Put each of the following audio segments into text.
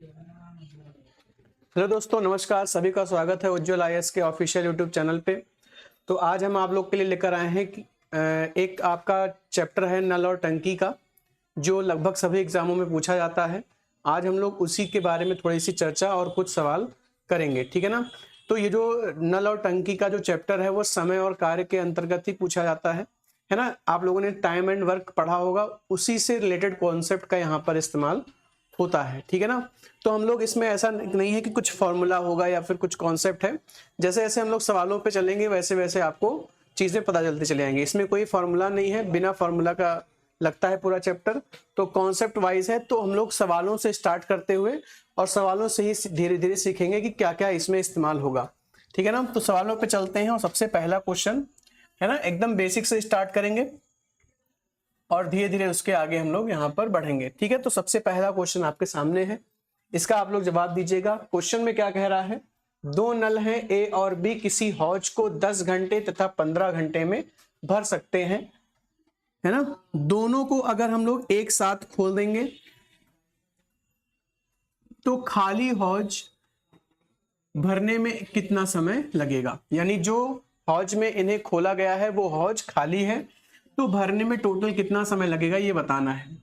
Hello दोस्तों, नमस्कार। सभी का स्वागत है उज्ज्वल आईएएस के ऑफिशियल यूट्यूब चैनल पे। तो आज हम आप लोग के लिए लेकर आए हैं कि एक आपका चैप्टर है नल और टंकी का, जो लगभग सभी एग्जामों में पूछा जाता है। आज हम लोग उसी के बारे में थोड़ी सी चर्चा और कुछ सवाल करेंगे, ठीक है ना। तो ये जो नल और टंकी का जो चैप्टर है वो समय और कार्य के अंतर्गत ही पूछा जाता है ना। आप लोगों ने टाइम एंड वर्क पढ़ा होगा, उसी से रिलेटेड कॉन्सेप्ट का यहाँ पर इस्तेमाल होता है, ठीक है ना। तो हम लोग इसमें ऐसा नहीं है कि कुछ फॉर्मूला होगा या फिर कुछ कॉन्सेप्ट है। जैसे जैसे हम लोग सवालों पे चलेंगे वैसे वैसे आपको चीजें पता चलती चली जाएंगी। इसमें कोई फॉर्मूला नहीं है, बिना फॉर्मूला का लगता है पूरा चैप्टर। तो कॉन्सेप्ट वाइज है, तो हम लोग सवालों से स्टार्ट करते हुए और सवालों से ही धीरे धीरे सीखेंगे कि क्या क्या इसमें इस्तेमाल होगा, ठीक है ना। तो सवालों पे चलते हैं और सबसे पहला क्वेश्चन है ना, एकदम बेसिक से स्टार्ट करेंगे और धीरे धीरे उसके आगे हम लोग यहाँ पर बढ़ेंगे, ठीक है। तो सबसे पहला क्वेश्चन आपके सामने है, इसका आप लोग जवाब दीजिएगा। क्वेश्चन में क्या कह रहा है, दो नल हैं ए और बी, किसी हौज को 10 घंटे तथा 15 घंटे में भर सकते हैं, है ना। दोनों को अगर हम लोग एक साथ खोल देंगे तो खाली हौज भरने में कितना समय लगेगा। यानी जो हौज में इन्हें खोला गया है वो हौज खाली है, तो भरने में टोटल कितना समय लगेगा ये बताना है।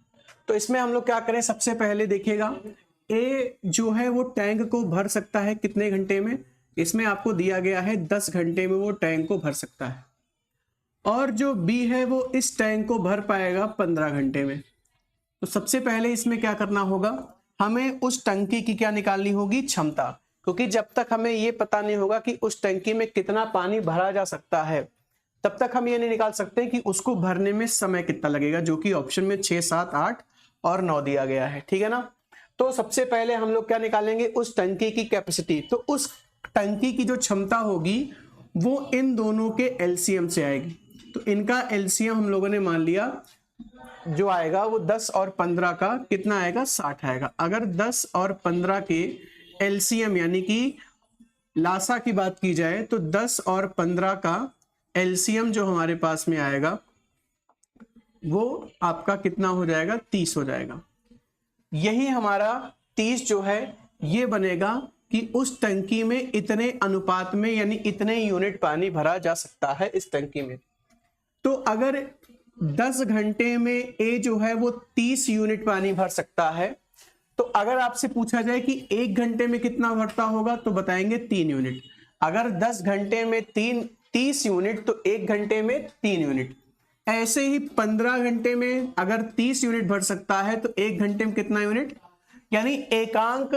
तो इसमें हम लोग क्या करें, सबसे पहले देखिएगा ए जो है वो टैंक को भर सकता है कितने घंटे में। इसमें आपको दिया गया है 10 घंटे में वो टैंक को भर सकता है, और जो बी है वो इस टैंक को भर पाएगा 15 घंटे में। तो सबसे पहले इसमें क्या करना होगा, हमें उस टंकी की क्या निकालनी होगी, क्षमता। क्योंकि जब तक हमें ये पता नहीं होगा कि उस टंकी में कितना पानी भरा जा सकता है, तब तक हम ये नहीं निकाल सकते कि उसको भरने में समय कितना लगेगा, जो कि ऑप्शन में 6, 7, 8 और 9 दिया गया है, ठीक है ना। तो सबसे पहले हम लोग क्या निकालेंगे, उस टंकी की कैपेसिटी। तो उस टंकी की जो क्षमता होगी वो इन दोनों के एलसीएम से आएगी। तो इनका एलसीएम हम लोगों ने मान लिया जो आएगा वो 10 और 15 का कितना आएगा, 60 आएगा। अगर 10 और 15 के एलसीएम यानी कि लासा की बात की जाए तो 10 और 15 का एलसीएम जो हमारे पास में आएगा वो आपका कितना हो जाएगा, 30 हो जाएगा। यही हमारा 30 जो है ये बनेगा कि उस टंकी में इतने अनुपात में यानी इतने यूनिट पानी भरा जा सकता है इस टंकी में। तो अगर 10 घंटे में ए जो है वो 30 यूनिट पानी भर सकता है, तो अगर आपसे पूछा जाए कि 1 घंटे में कितना भरता होगा तो बताएंगे 3 यूनिट। अगर 10 घंटे में 30 यूनिट तो 1 घंटे में 3 यूनिट। ऐसे ही 15 घंटे में अगर 30 यूनिट भर सकता है तो 1 घंटे में कितना यूनिट, यानी एकांक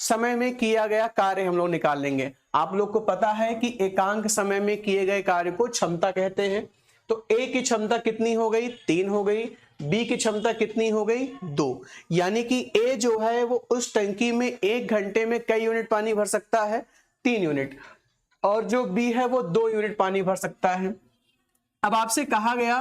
समय में किया गया कार्य हम लोग निकाल लेंगे। आप लोग को पता है कि एकांक समय में किए गए कार्य को क्षमता कहते हैं। तो ए की क्षमता कितनी हो गई, 3 हो गई। बी की क्षमता कितनी हो गई, 2। यानी कि ए जो है वो उस टंकी में 1 घंटे में कई यूनिट पानी भर सकता है, 3 यूनिट। और जो बी है वो 2 यूनिट पानी भर सकता है। अब आपसे कहा गया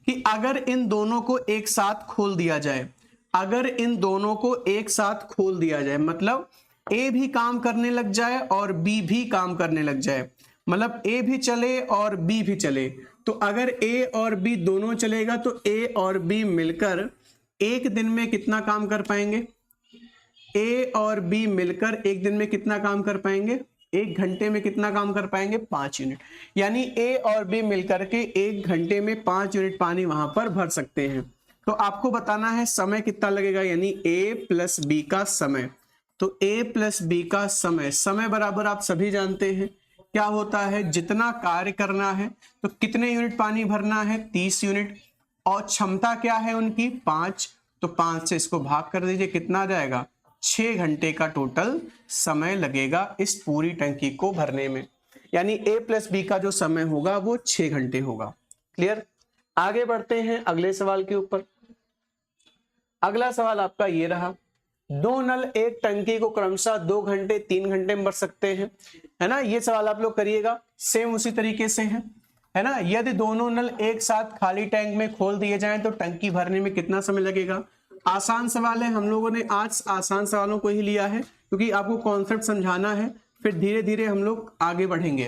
कि अगर इन दोनों को एक साथ खोल दिया जाए, अगर इन दोनों को एक साथ खोल दिया जाए मतलब ए भी काम करने लग जाए और बी भी काम करने लग जाए, मतलब ए भी चले और बी भी चले। तो अगर ए और बी दोनों चलेगा तो ए और बी मिलकर एक दिन में कितना काम कर पाएंगे, ए और बी मिलकर एक दिन में कितना काम कर पाएंगे, 1 घंटे में कितना काम कर पाएंगे, 5 यूनिट। यानी ए और बी मिलकर के 1 घंटे में 5 यूनिट पानी वहां पर भर सकते हैं। तो आपको बताना है समय कितना लगेगा, यानी ए प्लस बी का समय। तो ए प्लस बी का समय, समय बराबर आप सभी जानते हैं क्या होता है, जितना कार्य करना है तो कितने यूनिट पानी भरना है, 30 यूनिट। और क्षमता क्या है उनकी, 5। तो 5 से इसको भाग कर दीजिए, कितना आ जाएगा, 6 घंटे का टोटल समय लगेगा इस पूरी टंकी को भरने में। यानी ए प्लस बी का जो समय होगा वो 6 घंटे होगा। क्लियर। आगे बढ़ते हैं अगले सवाल के ऊपर। अगला सवाल आपका ये रहा, दो नल एक टंकी को क्रमशः 2 घंटे 3 घंटे में भर सकते हैं, है ना। ये सवाल आप लोग करिएगा, सेम उसी तरीके से है ना। यदि दोनों नल एक साथ खाली टैंक में खोल दिए जाएं तो टंकी भरने में कितना समय लगेगा। आसान सवाल है, हम लोगों ने आज आसान सवालों को ही लिया है क्योंकि आपको कॉन्सेप्ट समझाना है, फिर धीरे धीरे हम लोग आगे बढ़ेंगे।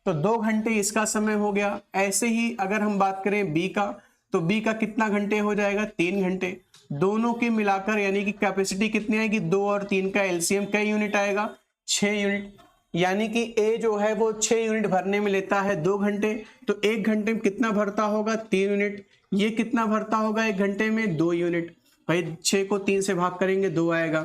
तो 2 घंटे इसका समय हो गया। ऐसे ही अगर हम बात करें बी का, तो बी का कितना घंटे हो जाएगा, 3 घंटे। दोनों के मिलाकर यानी कि कैपेसिटी कितनी आएगी, 2 और 3 का एलसीएम कई यूनिट आएगा, 6 यूनिट। यानी कि ए जो है वो 6 यूनिट भरने में लेता है 2 घंटे, तो 1 घंटे में कितना भरता होगा, 3 यूनिट। ये कितना भरता होगा 1 घंटे में, 2 यूनिट। भाई 6 को 3 से भाग करेंगे 2 आएगा।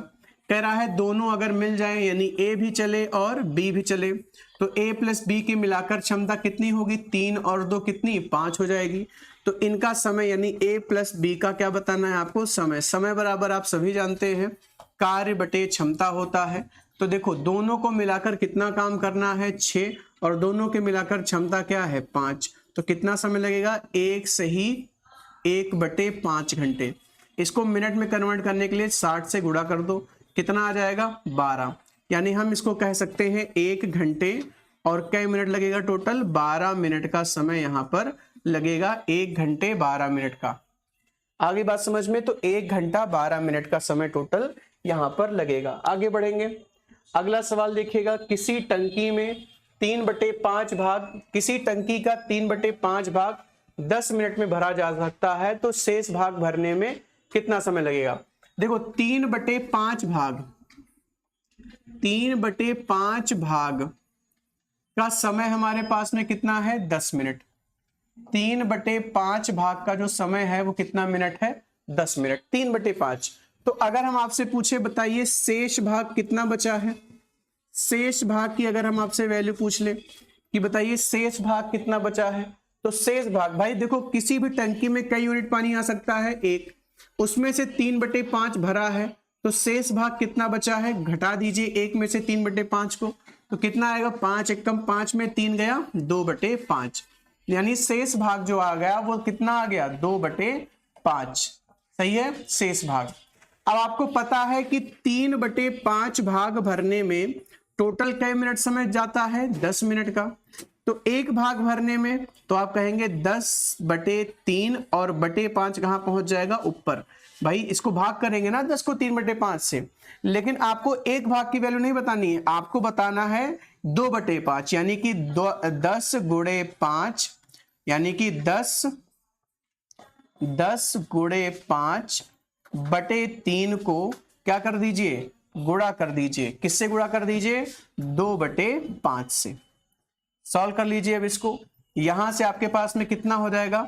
कह रहा है दोनों अगर मिल जाए यानी ए भी चले और बी भी चले, तो ए प्लस बी की मिलाकर क्षमता कितनी होगी, 3 और 2 कितनी, 5 हो जाएगी। तो इनका समय यानी ए प्लस बी का क्या बताना है आपको, समय। समय बराबर आप सभी जानते हैं कार्य बटे क्षमता होता है। तो देखो दोनों को मिलाकर कितना काम करना है, 6, और दोनों के मिलाकर क्षमता क्या है, 5। तो कितना समय लगेगा, 1 सही 1/5 घंटे। इसको मिनट में कन्वर्ट करने के लिए 60 से गुणा कर दो, कितना आ जाएगा, 12। यानी हम इसको कह सकते हैं 1 घंटे और कई मिनट लगेगा, टोटल 12 मिनट का समय यहाँ पर लगेगा, 1 घंटे 12 मिनट का। आगे बात समझ में, तो 1 घंटा 12 मिनट का समय टोटल यहाँ पर लगेगा। आगे बढ़ेंगे, अगला सवाल देखिएगा, किसी टंकी में 3/5 भाग, किसी टंकी का 3/5 भाग 10 मिनट में भरा जा सकता है, तो शेष भाग भरने में कितना समय लगेगा। देखो 3/5 भाग का समय हमारे पास में कितना है, 10 मिनट। 3/5 भाग का जो समय है वो कितना मिनट है, 10 मिनट। 3/5। तो अगर हम आपसे पूछे बताइए शेष भाग कितना बचा है, शेष भाग की अगर हम आपसे वैल्यू पूछ ले कि बताइए शेष भाग कितना बचा है, तो शेष भाग भाई देखो किसी भी टंकी में कई यूनिट पानी आ सकता है, 1, उसमें से 3/5 भरा है, तो शेष भाग कितना बचा है, घटा दीजिए 1 में से 3/5 को, तो कितना आएगा, 5 एकम 5 में 3 गया, 2/5। यानी शेष भाग जो आ गया वो कितना आ गया, 2/5। सही है, शेष भाग। अब आपको पता है कि 3/5 भाग भरने में टोटल कई मिनट समय जाता है, 10 मिनट का। तो एक भाग भरने में तो आप कहेंगे 10/3 और बटे 5 कहां पहुंच जाएगा, ऊपर। भाई इसको भाग करेंगे ना 10 को 3/5 से, लेकिन आपको एक भाग की वैल्यू नहीं बतानी है, आपको बताना है 2/5, यानी कि 10 गुणे 5, यानी कि 10 गुणे 5/3 को क्या कर दीजिए, गुणा कर दीजिए। किससे गुणा कर दीजिए, 2/5 से। सॉल्व कर लीजिए अब इसको, यहां से आपके पास में कितना हो जाएगा,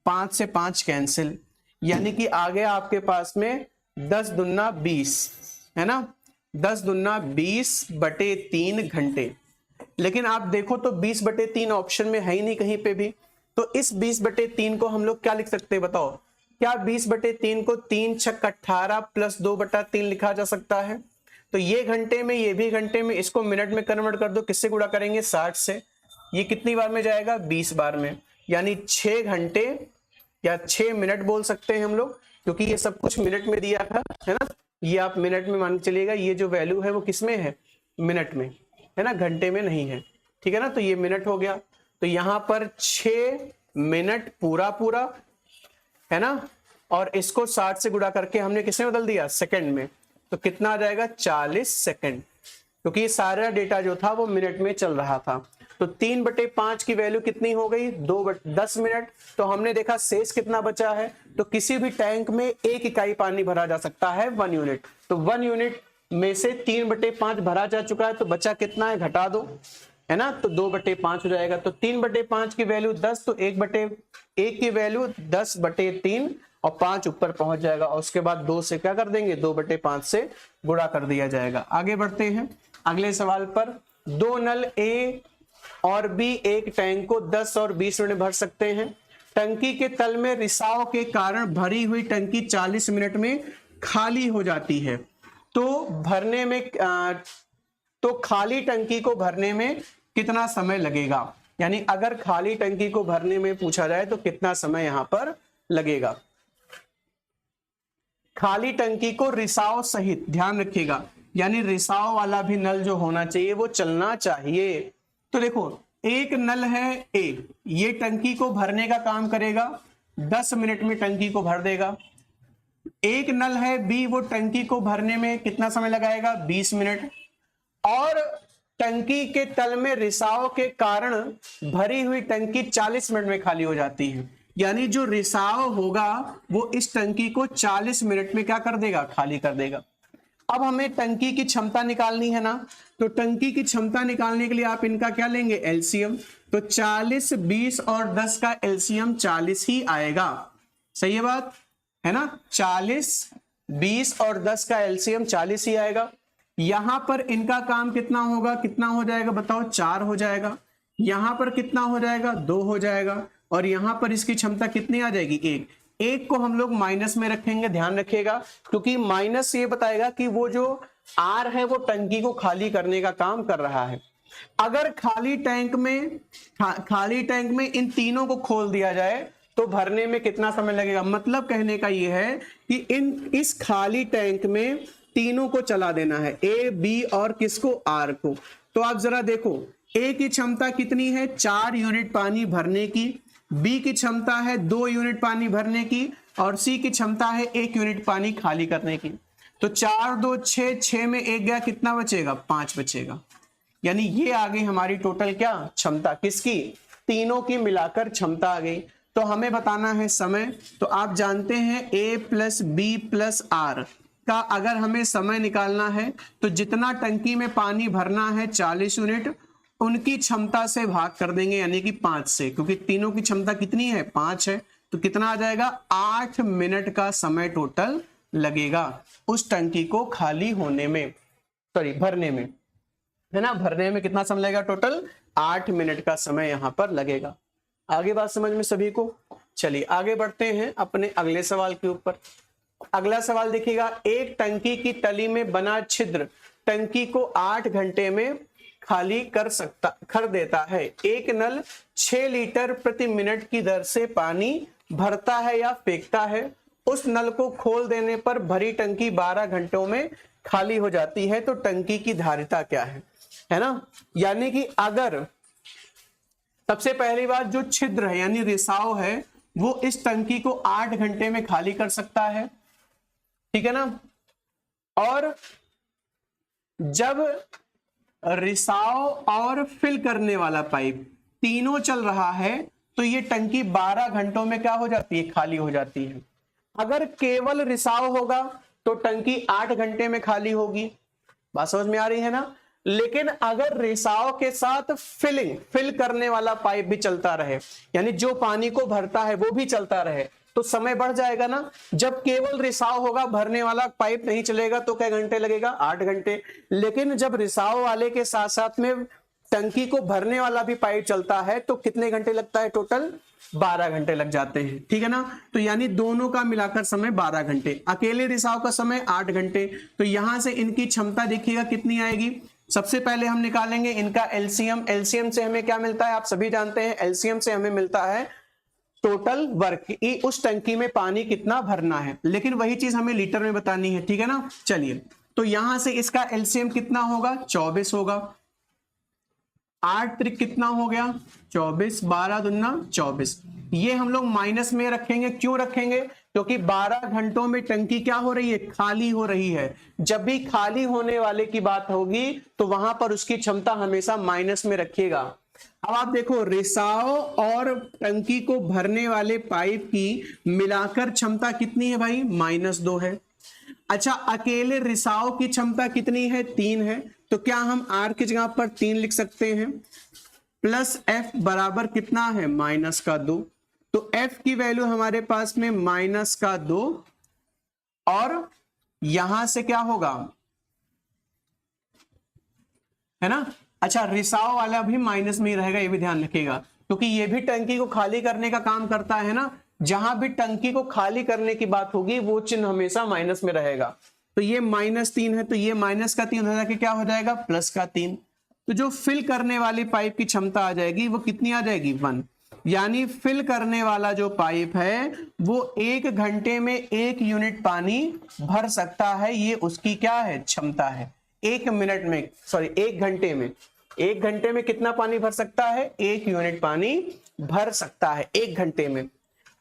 5 से 5 कैंसिल, यानी कि आ गया आपके पास में 10 दूना 20, है ना, 10 दूना 20/3 घंटे। लेकिन आप देखो तो 20/3 ऑप्शन में है ही नहीं कहीं पे भी, तो इस 20/3 को हम लोग क्या लिख सकते हैं बताओ, क्या 20/3 को 3 छक 18 प्लस 2/3 लिखा जा सकता है। तो ये घंटे में, ये भी घंटे में, इसको मिनट में कन्वर्ट कर दो, किससे गुणा करेंगे, 60 से। ये कितनी बार में जाएगा, 20 बार में, यानी 6 घंटे या 6 मिनट बोल सकते हैं हम लोग, क्योंकि ये सब कुछ मिनट में दिया था, है ना। ये आप मिनट में मान के चलिएगा, ये जो वैल्यू है वो किसमें है, मिनट में, है ना, घंटे में नहीं है, ठीक है ना। तो ये मिनट हो गया, तो यहां पर 6 मिनट पूरा है ना, और इसको 60 से गुणा करके हमने किसमें बदल दिया, सेकंड में। तो कितना आ जाएगा, 40 सेकंड, क्योंकि सारा डेटा जो था वो मिनट में चल रहा था। तो 3/5 की वैल्यू कितनी हो गई, 10 मिनट। तो हमने देखा शेष कितना बचा है, तो किसी भी टैंक में 1 इकाई पानी भरा जा सकता है, 1 यूनिट। तो 1 यूनिट में से 3/5 भरा जा चुका है, तो बचा कितना है, घटा दो, है ना, तो 2/5 हो जाएगा। तो 3/5 की वैल्यू 10, तो 1/1 की वैल्यू 10/3 और 5 ऊपर पहुंच जाएगा, और उसके बाद 2 से क्या कर देंगे, 2/5 से गुणा कर दिया जाएगा। आगे बढ़ते हैं अगले सवाल पर। 2 नल ए और बी एक टैंक को 10 और 20 मिनट भर सकते हैं। टंकी के तल में रिसाव के कारण भरी हुई टंकी 40 मिनट में खाली हो जाती है। तो भरने में तो खाली टंकी को भरने में कितना समय लगेगा, यानी अगर खाली टंकी को भरने में पूछा जाए तो कितना समय यहां पर लगेगा। खाली टंकी को रिसाव सहित, ध्यान रखिएगा, यानी रिसाव वाला भी नल जो होना चाहिए वो चलना चाहिए। तो देखो एक नल है ए, ये टंकी को भरने का काम करेगा, 10 मिनट में टंकी को भर देगा। एक नल है बी, वो टंकी को भरने में कितना समय लगाएगा, 20 मिनट। और टंकी के तल में रिसाव के कारण भरी हुई टंकी 40 मिनट में खाली हो जाती है, यानी जो रिसाव होगा वो इस टंकी को 40 मिनट में क्या कर देगा, खाली कर देगा। अब हमें टंकी की क्षमता निकालनी है ना, तो टंकी की क्षमता निकालने के लिए आप इनका क्या लेंगे, एलसीएम। तो 40, 20 और 10 का एलसीएम 40 ही आएगा। सही है बात, है ना। 40, 20 और 10 का एलसीएम 40 ही आएगा। यहां पर इनका काम कितना होगा, कितना हो जाएगा बताओ, 4 हो जाएगा। यहां पर कितना हो जाएगा, 2 हो जाएगा। और यहां पर इसकी क्षमता कितनी आ जाएगी, 1। एक को हम लोग माइनस में रखेंगे, ध्यान रखिएगा, क्योंकि माइनस ये बताएगा कि वो जो आर है वो टंकी को खाली करने का काम कर रहा है। अगर खाली टैंक में इन तीनों को खोल दिया जाए तो भरने में कितना समय लगेगा। मतलब कहने का ये है कि इस खाली टैंक में तीनों को चला देना है, ए, बी और किसको, आर को। तो आप जरा देखो, ए की क्षमता कितनी है, 4 यूनिट पानी भरने की, बी की क्षमता है 2 यूनिट पानी भरने की, और सी की क्षमता है 1 यूनिट पानी खाली करने की। तो 4, 2, 6, 6 में 1 गया, कितना बचेगा, 5 बचेगा। यानी ये आ गई हमारी टोटल क्या क्षमता, किसकी, तीनों की मिलाकर क्षमता आ गई। तो हमें बताना है समय। तो आप जानते हैं ए प्लस बी प्लस आर का अगर हमें समय निकालना है तो जितना टंकी में पानी भरना है 40 यूनिट, उनकी क्षमता से भाग कर देंगे, यानी कि 5 से, क्योंकि तीनों की क्षमता कितनी है, 5 है। तो कितना आ जाएगा, 8 मिनट का समय टोटल लगेगा उस टंकी को खाली होने में, सॉरी भरने में, है ना। भरने में कितना समय लगेगा, टोटल 8 मिनट का समय यहां पर लगेगा। आगे बात समझ में सभी को। चलिए आगे बढ़ते हैं अपने अगले सवाल के ऊपर। अगला सवाल देखिएगा, एक टंकी की तली में बना छिद्र टंकी को 8 घंटे में खाली कर देता है। एक नल 6 लीटर प्रति मिनट की दर से पानी भरता है या फेंकता है। उस नल को खोल देने पर भरी टंकी 12 घंटों में खाली हो जाती है। तो टंकी की धारिता क्या है ना। यानी कि अगर सबसे पहली बात, जो छिद्र है यानी रिसाव है वो इस टंकी को 8 घंटे में खाली कर सकता है, ठीक है ना। और जब रिसाव और फिल करने वाला पाइप तीनों चल रहा है तो ये टंकी 12 घंटों में क्या हो जाती है, खाली हो जाती है। अगर केवल रिसाव होगा तो टंकी 8 घंटे में खाली होगी। बात समझ में आ रही है ना। लेकिन अगर रिसाव के साथ फिल करने वाला पाइप भी चलता रहे, यानी जो पानी को भरता है वो भी चलता रहे, तो समय बढ़ जाएगा ना। जब केवल रिसाव होगा, भरने वाला पाइप नहीं चलेगा, तो कै घंटे लगेगा, 8 घंटे। लेकिन जब रिसाव वाले के साथ साथ में टंकी को भरने वाला भी पाइप चलता है तो कितने घंटे लगता है, टोटल 12 घंटे लग जाते हैं, ठीक है ना। तो यानी दोनों का मिलाकर समय 12 घंटे, अकेले रिसाव का समय 8 घंटे। तो यहां से इनकी क्षमता देखिएगा कितनी आएगी। सबसे पहले हम निकालेंगे इनका एलसीएम। एलसीएम से हमें क्या मिलता है, आप सभी जानते हैं, एलसीएम से हमें मिलता है टोटल वर्क, उस टंकी में पानी कितना भरना है, लेकिन वही चीज हमें लीटर में बतानी है, ठीक है ना। चलिए, तो यहां से इसका एलसीएम कितना होगा, 24 होगा। 8 त्रिक कितना हो गया, 24, 12 दूना 24। ये हम लोग माइनस में रखेंगे, क्यों रखेंगे, क्योंकि 12 घंटों में टंकी क्या हो रही है, खाली हो रही है। जब भी खाली होने वाले की बात होगी तो वहां पर उसकी क्षमता हमेशा माइनस में रखिएगा। अब आप देखो, रिसाव और टंकी को भरने वाले पाइप की मिलाकर क्षमता कितनी है भाई, -2 है। अच्छा, अकेले रिसाव की क्षमता कितनी है, 3 है। तो क्या हम आर की जगह पर 3 लिख सकते हैं, प्लस एफ बराबर कितना है, -2। तो एफ की वैल्यू हमारे पास में -2, और यहां से क्या होगा, है ना। अच्छा, रिसाव वाला भी माइनस में ही रहेगा, ये भी ध्यान रखिएगा, क्योंकि ये भी टंकी को खाली करने का काम करता है ना। जहां भी टंकी को खाली करने की बात होगी वो चिन्ह हमेशा माइनस में रहेगा। तो ये -3 है, तो ये -3 हो जाके क्या हो जाएगा, +3। तो जो फिल करने वाली पाइप की क्षमता आ जाएगी वो कितनी आ जाएगी, 1। यानी फिल करने वाला जो पाइप है वो 1 घंटे में 1 यूनिट पानी भर सकता है, ये उसकी क्या है, क्षमता है। 1 मिनट में, सॉरी 1 घंटे में, 1 घंटे में कितना पानी भर सकता है, 1 यूनिट पानी भर सकता है 1 घंटे में।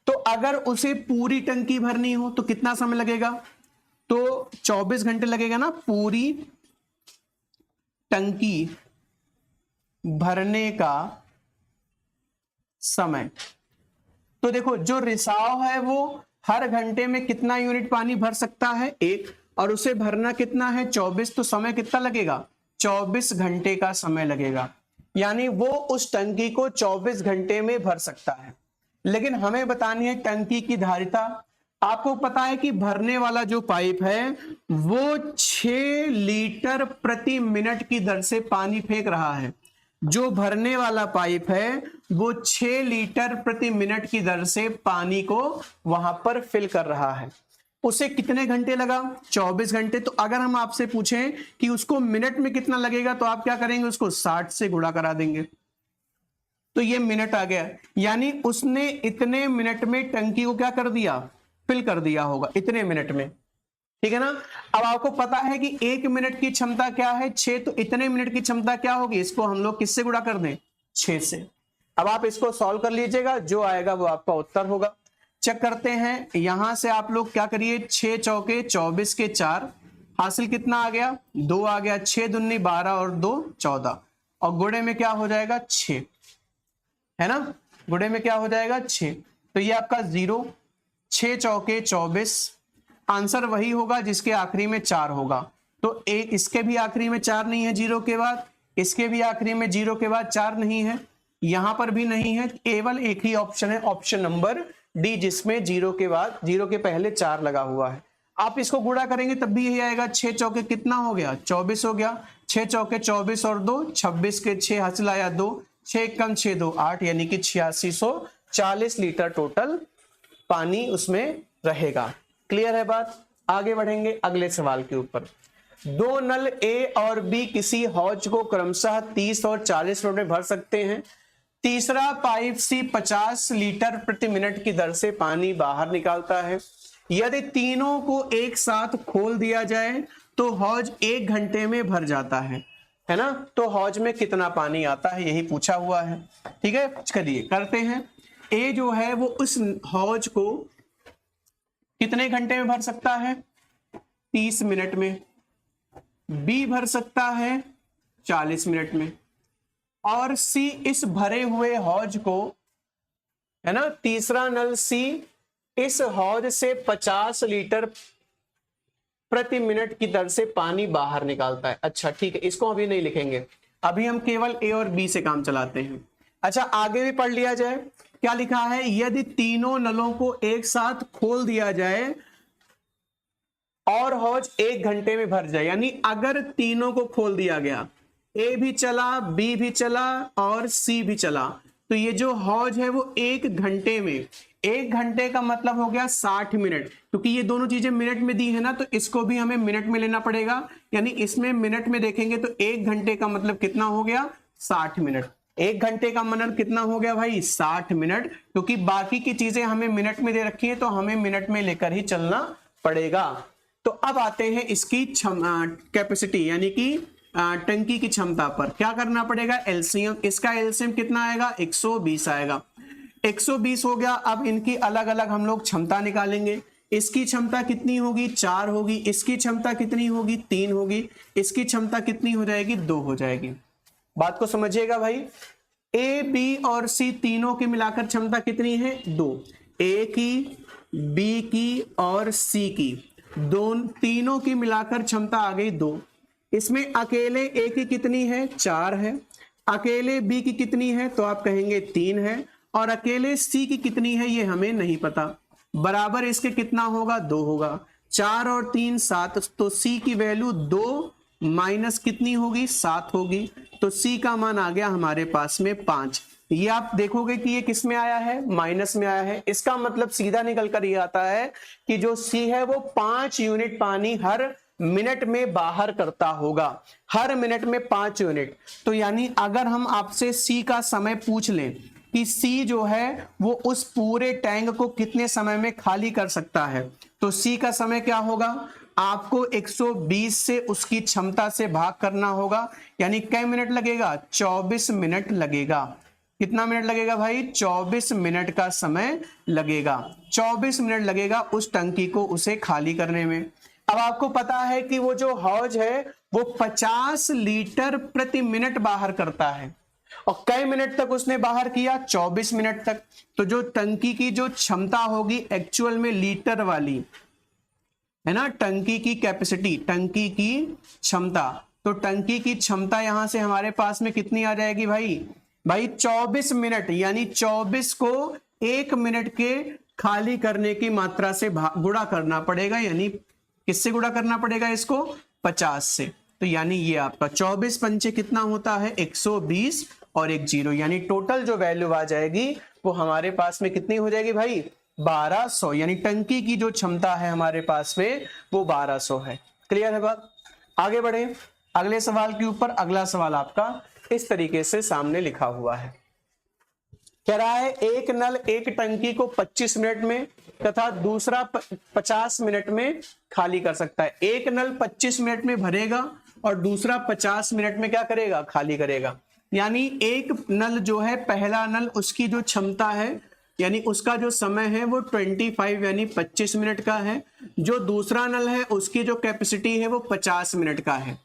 तो अगर उसे पूरी टंकी भरनी हो तो कितना समय लगेगा, तो 24 घंटे लगेगा ना, पूरी टंकी भरने का समय। तो देखो जो रिसाव है वो हर घंटे में कितना यूनिट पानी भर सकता है, 1, और उसे भरना कितना है 24, तो समय कितना लगेगा 24 घंटे का समय लगेगा, यानी वो उस टंकी को 24 घंटे में भर सकता है। लेकिन हमें बतानी है टंकी की धारिता। आपको पता है कि भरने वाला जो पाइप है वो 6 लीटर प्रति मिनट की दर से पानी फेंक रहा है। जो भरने वाला पाइप है वो 6 लीटर प्रति मिनट की दर से पानी को वहां पर फिल कर रहा है। उसे कितने घंटे लगा 24 घंटे। तो अगर हम आपसे पूछें कि उसको मिनट में कितना लगेगा तो आप क्या करेंगे, उसको 60 से गुणा करा देंगे, तो ये मिनट आ गया, यानी उसने इतने मिनट में टंकी को क्या कर दिया, फिल कर दिया होगा इतने मिनट में। ठीक है ना। अब आपको पता है कि 1 मिनट की क्षमता क्या है 6, तो इतने मिनट की क्षमता क्या होगी, इसको हम लोग किससे गुणा कर दें 6 से। अब आप इसको सॉल्व कर लीजिएगा, जो आएगा वो आपका उत्तर होगा। चेक करते हैं, यहां से आप लोग क्या करिए, 6 चौके 24 के 4, हासिल कितना आ गया 2 आ गया, 6 दूनी 12 और 2 14, और गुणे में क्या हो जाएगा 6, है ना, गुणे में क्या हो जाएगा 6, तो ये आपका 0, 6 चौके 24, आंसर वही होगा जिसके आखिरी में 4 होगा। तो एक इसके भी आखिरी में 4 नहीं है 0 के बाद, इसके भी आखिरी में 0 के बाद 4 नहीं है, यहां पर भी नहीं है, केवल एक ही ऑप्शन है, ऑप्शन नंबर डी, जिसमें 0 के बाद 0 के पहले 4 लगा हुआ है। आप इसको गुणा करेंगे तब भी यही आएगा, 6 चौके कितना हो गया 24 हो गया, 6 चौके 24 और 2 26 के 6 हासिल आया 2, 6 कम 6 2 8, यानी कि 8640 लीटर टोटल पानी उसमें रहेगा। क्लियर है बात। आगे बढ़ेंगे अगले सवाल के ऊपर। 2 नल ए और बी किसी हौज को क्रमशः 30 और 40 मिनट में भर सकते हैं। तीसरा पाइप सी 50 लीटर प्रति मिनट की दर से पानी बाहर निकालता है। यदि तीनों को एक साथ खोल दिया जाए तो हौज 1 घंटे में भर जाता है ना। तो हौज में कितना पानी आता है यही पूछा हुआ है। ठीक है, चलिए करते हैं। ए जो है वो उस हौज को कितने घंटे में भर सकता है 30 मिनट में, बी भर सकता है 40 मिनट में, और सी इस भरे हुए हौज को, है ना, तीसरा नल सी इस हौज से 50 लीटर प्रति मिनट की दर से पानी बाहर निकालता है। अच्छा ठीक है, इसको अभी नहीं लिखेंगे, अभी हम केवल ए और बी से काम चलाते हैं। अच्छा आगे भी पढ़ लिया जाए, क्या लिखा है, यदि तीनों नलों को एक साथ खोल दिया जाए और हौज 1 घंटे में भर जाए, यानी अगर तीनों को खोल दिया गया, ए भी चला, बी भी चला और सी भी चला, तो ये जो हौज है वो 1 घंटे में, 1 घंटे का मतलब हो गया 60 मिनट, क्योंकि ये दोनों चीजें मिनट में दी है ना, तो इसको भी हमें मिनट में लेना पड़ेगा, यानी इसमें मिनट में देखेंगे तो 1 घंटे का मतलब कितना हो गया 60 मिनट। 1 घंटे का मतलब कितना हो गया भाई 60 मिनट, क्योंकि बाकी की चीजें हमें मिनट में दे रखी है तो हमें मिनट में लेकर ही चलना पड़ेगा। तो अब आते हैं इसकी कैपेसिटी, यानी कि टंकी की क्षमता पर। क्या करना पड़ेगा, एलसीएम, इसका एलसीएम कितना आएगा 120 आएगा, 120 हो गया। अब इनकी अलग अलग हम लोग क्षमता निकालेंगे। इसकी क्षमता कितनी होगी 4 होगी, इसकी क्षमता कितनी होगी 3 होगी, इसकी क्षमता कितनी हो जाएगी 2 हो जाएगी। बात को समझिएगा भाई, ए बी और सी तीनों की मिलाकर क्षमता कितनी है 2, ए की, बी की और सी की, तीनों की मिलाकर क्षमता आ गई 2। इसमें अकेले ए की कितनी है 4 है, अकेले बी की कितनी है तो आप कहेंगे 3 है, और अकेले सी की कितनी है ये हमें नहीं पता। बराबर इसके कितना होगा 2 होगा, 4 और 3 7, तो सी की वैल्यू 2 माइनस कितनी होगी 7 होगी, तो सी का मान आ गया हमारे पास में 5। ये आप देखोगे कि ये किस में आया है माइनस में आया है, इसका मतलब सीधा निकल कर ये आता है कि जो सी है वो 5 यूनिट पानी हर मिनट में बाहर करता होगा, हर मिनट में 5 यूनिट। तो यानी अगर हम आपसे सी का समय पूछ लें कि सी जो है वो उस पूरे टैंक को कितने समय में खाली कर सकता है, तो सी का समय क्या होगा, आपको 120 से उसकी क्षमता से भाग करना होगा, यानी कई मिनट लगेगा 24 मिनट लगेगा। कितना मिनट लगेगा भाई 24 मिनट का समय लगेगा, 24 मिनट लगेगा उस टंकी को उसे खाली करने में। अब आपको पता है कि वो जो हौज है वो 50 लीटर प्रति मिनट बाहर करता है, और कई मिनट तक उसने बाहर किया, 24 मिनट तक। तो जो टंकी की जो क्षमता होगी एक्चुअल में लीटर वाली, है ना, टंकी की कैपेसिटी, टंकी की क्षमता, तो टंकी की क्षमता यहां से हमारे पास में कितनी आ जाएगी भाई? भाई 24 मिनट, यानी 24 को 1 मिनट के खाली करने की मात्रा से गुणा करना पड़ेगा, यानी किससे गुणा करना पड़ेगा इसको? 50 से। तो यानी ये आपका 24 पंचे कितना होता है? 120 और एक जीरो, यानी टोटल जो वैल्यू आ जाएगी वो हमारे पास में कितनी हो जाएगी भाई? 1200। यानी टंकी की जो क्षमता है हमारे पास में वो 1200 है। क्लियर है बात? आगे बढ़े अगले सवाल के ऊपर। अगला सवाल आपका इस तरीके से सामने लिखा हुआ है। कह रहा है एक नल एक टंकी को 25 मिनट में तथा दूसरा 50 मिनट में खाली कर सकता है। एक नल 25 मिनट में भरेगा और दूसरा 50 मिनट में क्या करेगा? खाली करेगा। यानी एक नल जो है, पहला नल, उसकी जो क्षमता है यानी उसका जो समय है वो 25 यानी 25 मिनट का है। जो दूसरा नल है उसकी जो कैपेसिटी है वो 50 मिनट का है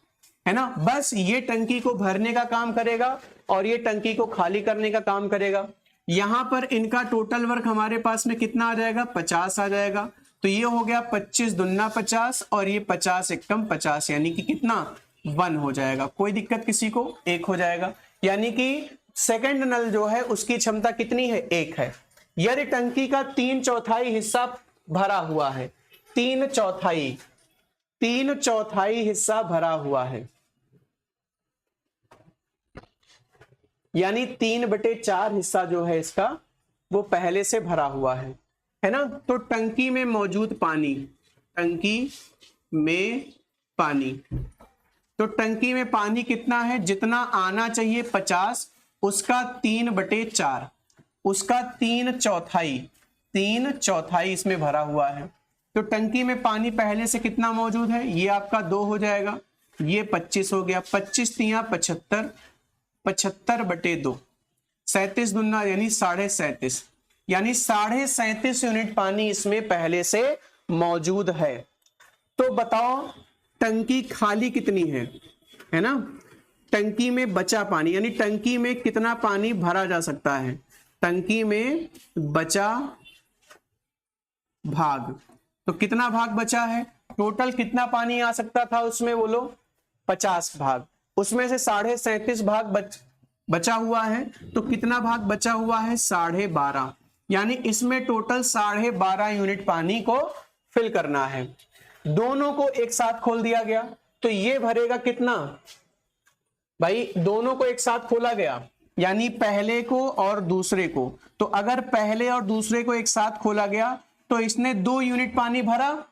ना। बस ये टंकी को भरने का काम करेगा और ये टंकी को खाली करने का काम करेगा। यहां पर इनका टोटल वर्क हमारे पास में कितना आ जाएगा? 50 आ जाएगा। तो ये हो गया 25 दूना 50 और ये 50 एकम 50, यानी कि कितना? 1 हो जाएगा। कोई दिक्कत किसी को? 1 हो जाएगा। यानी कि सेकंड नल जो है उसकी क्षमता कितनी है? 1 है। यदि टंकी का 3/4 हिस्सा भरा हुआ है, 3/4 हिस्सा भरा हुआ है, यानी 3/4 हिस्सा जो है इसका वो पहले से भरा हुआ है ना। तो टंकी में मौजूद पानी, टंकी में पानी, तो टंकी में पानी कितना है? जितना आना चाहिए 50, उसका 3/4, उसका 3/4 इसमें भरा हुआ है। तो टंकी में पानी पहले से कितना मौजूद है? ये आपका 2 हो जाएगा, ये 25 हो गया, 25 तिया 75, 75/2, 37 दूना यानी 37.5, यानी 37.5 यूनिट पानी इसमें पहले से मौजूद है। तो बताओ टंकी खाली कितनी है ना। टंकी में बचा पानी, यानी टंकी में कितना पानी भरा जा सकता है? टंकी में बचा भाग, तो कितना भाग बचा है? टोटल कितना पानी आ सकता था उसमें? बोलो 50 भाग, उसमें से 37.5 भाग बचा हुआ है। तो कितना भाग बचा हुआ है? 12.5, यानी इसमें टोटल 12.5 यूनिट पानी को फिल करना है। दोनों को एक साथ खोल दिया गया तो ये भरेगा कितना भाई? दोनों को एक साथ खोला गया, यानी पहले को और दूसरे को। तो अगर पहले और दूसरे को एक साथ खोला गया तो इसने 2 यूनिट पानी भरा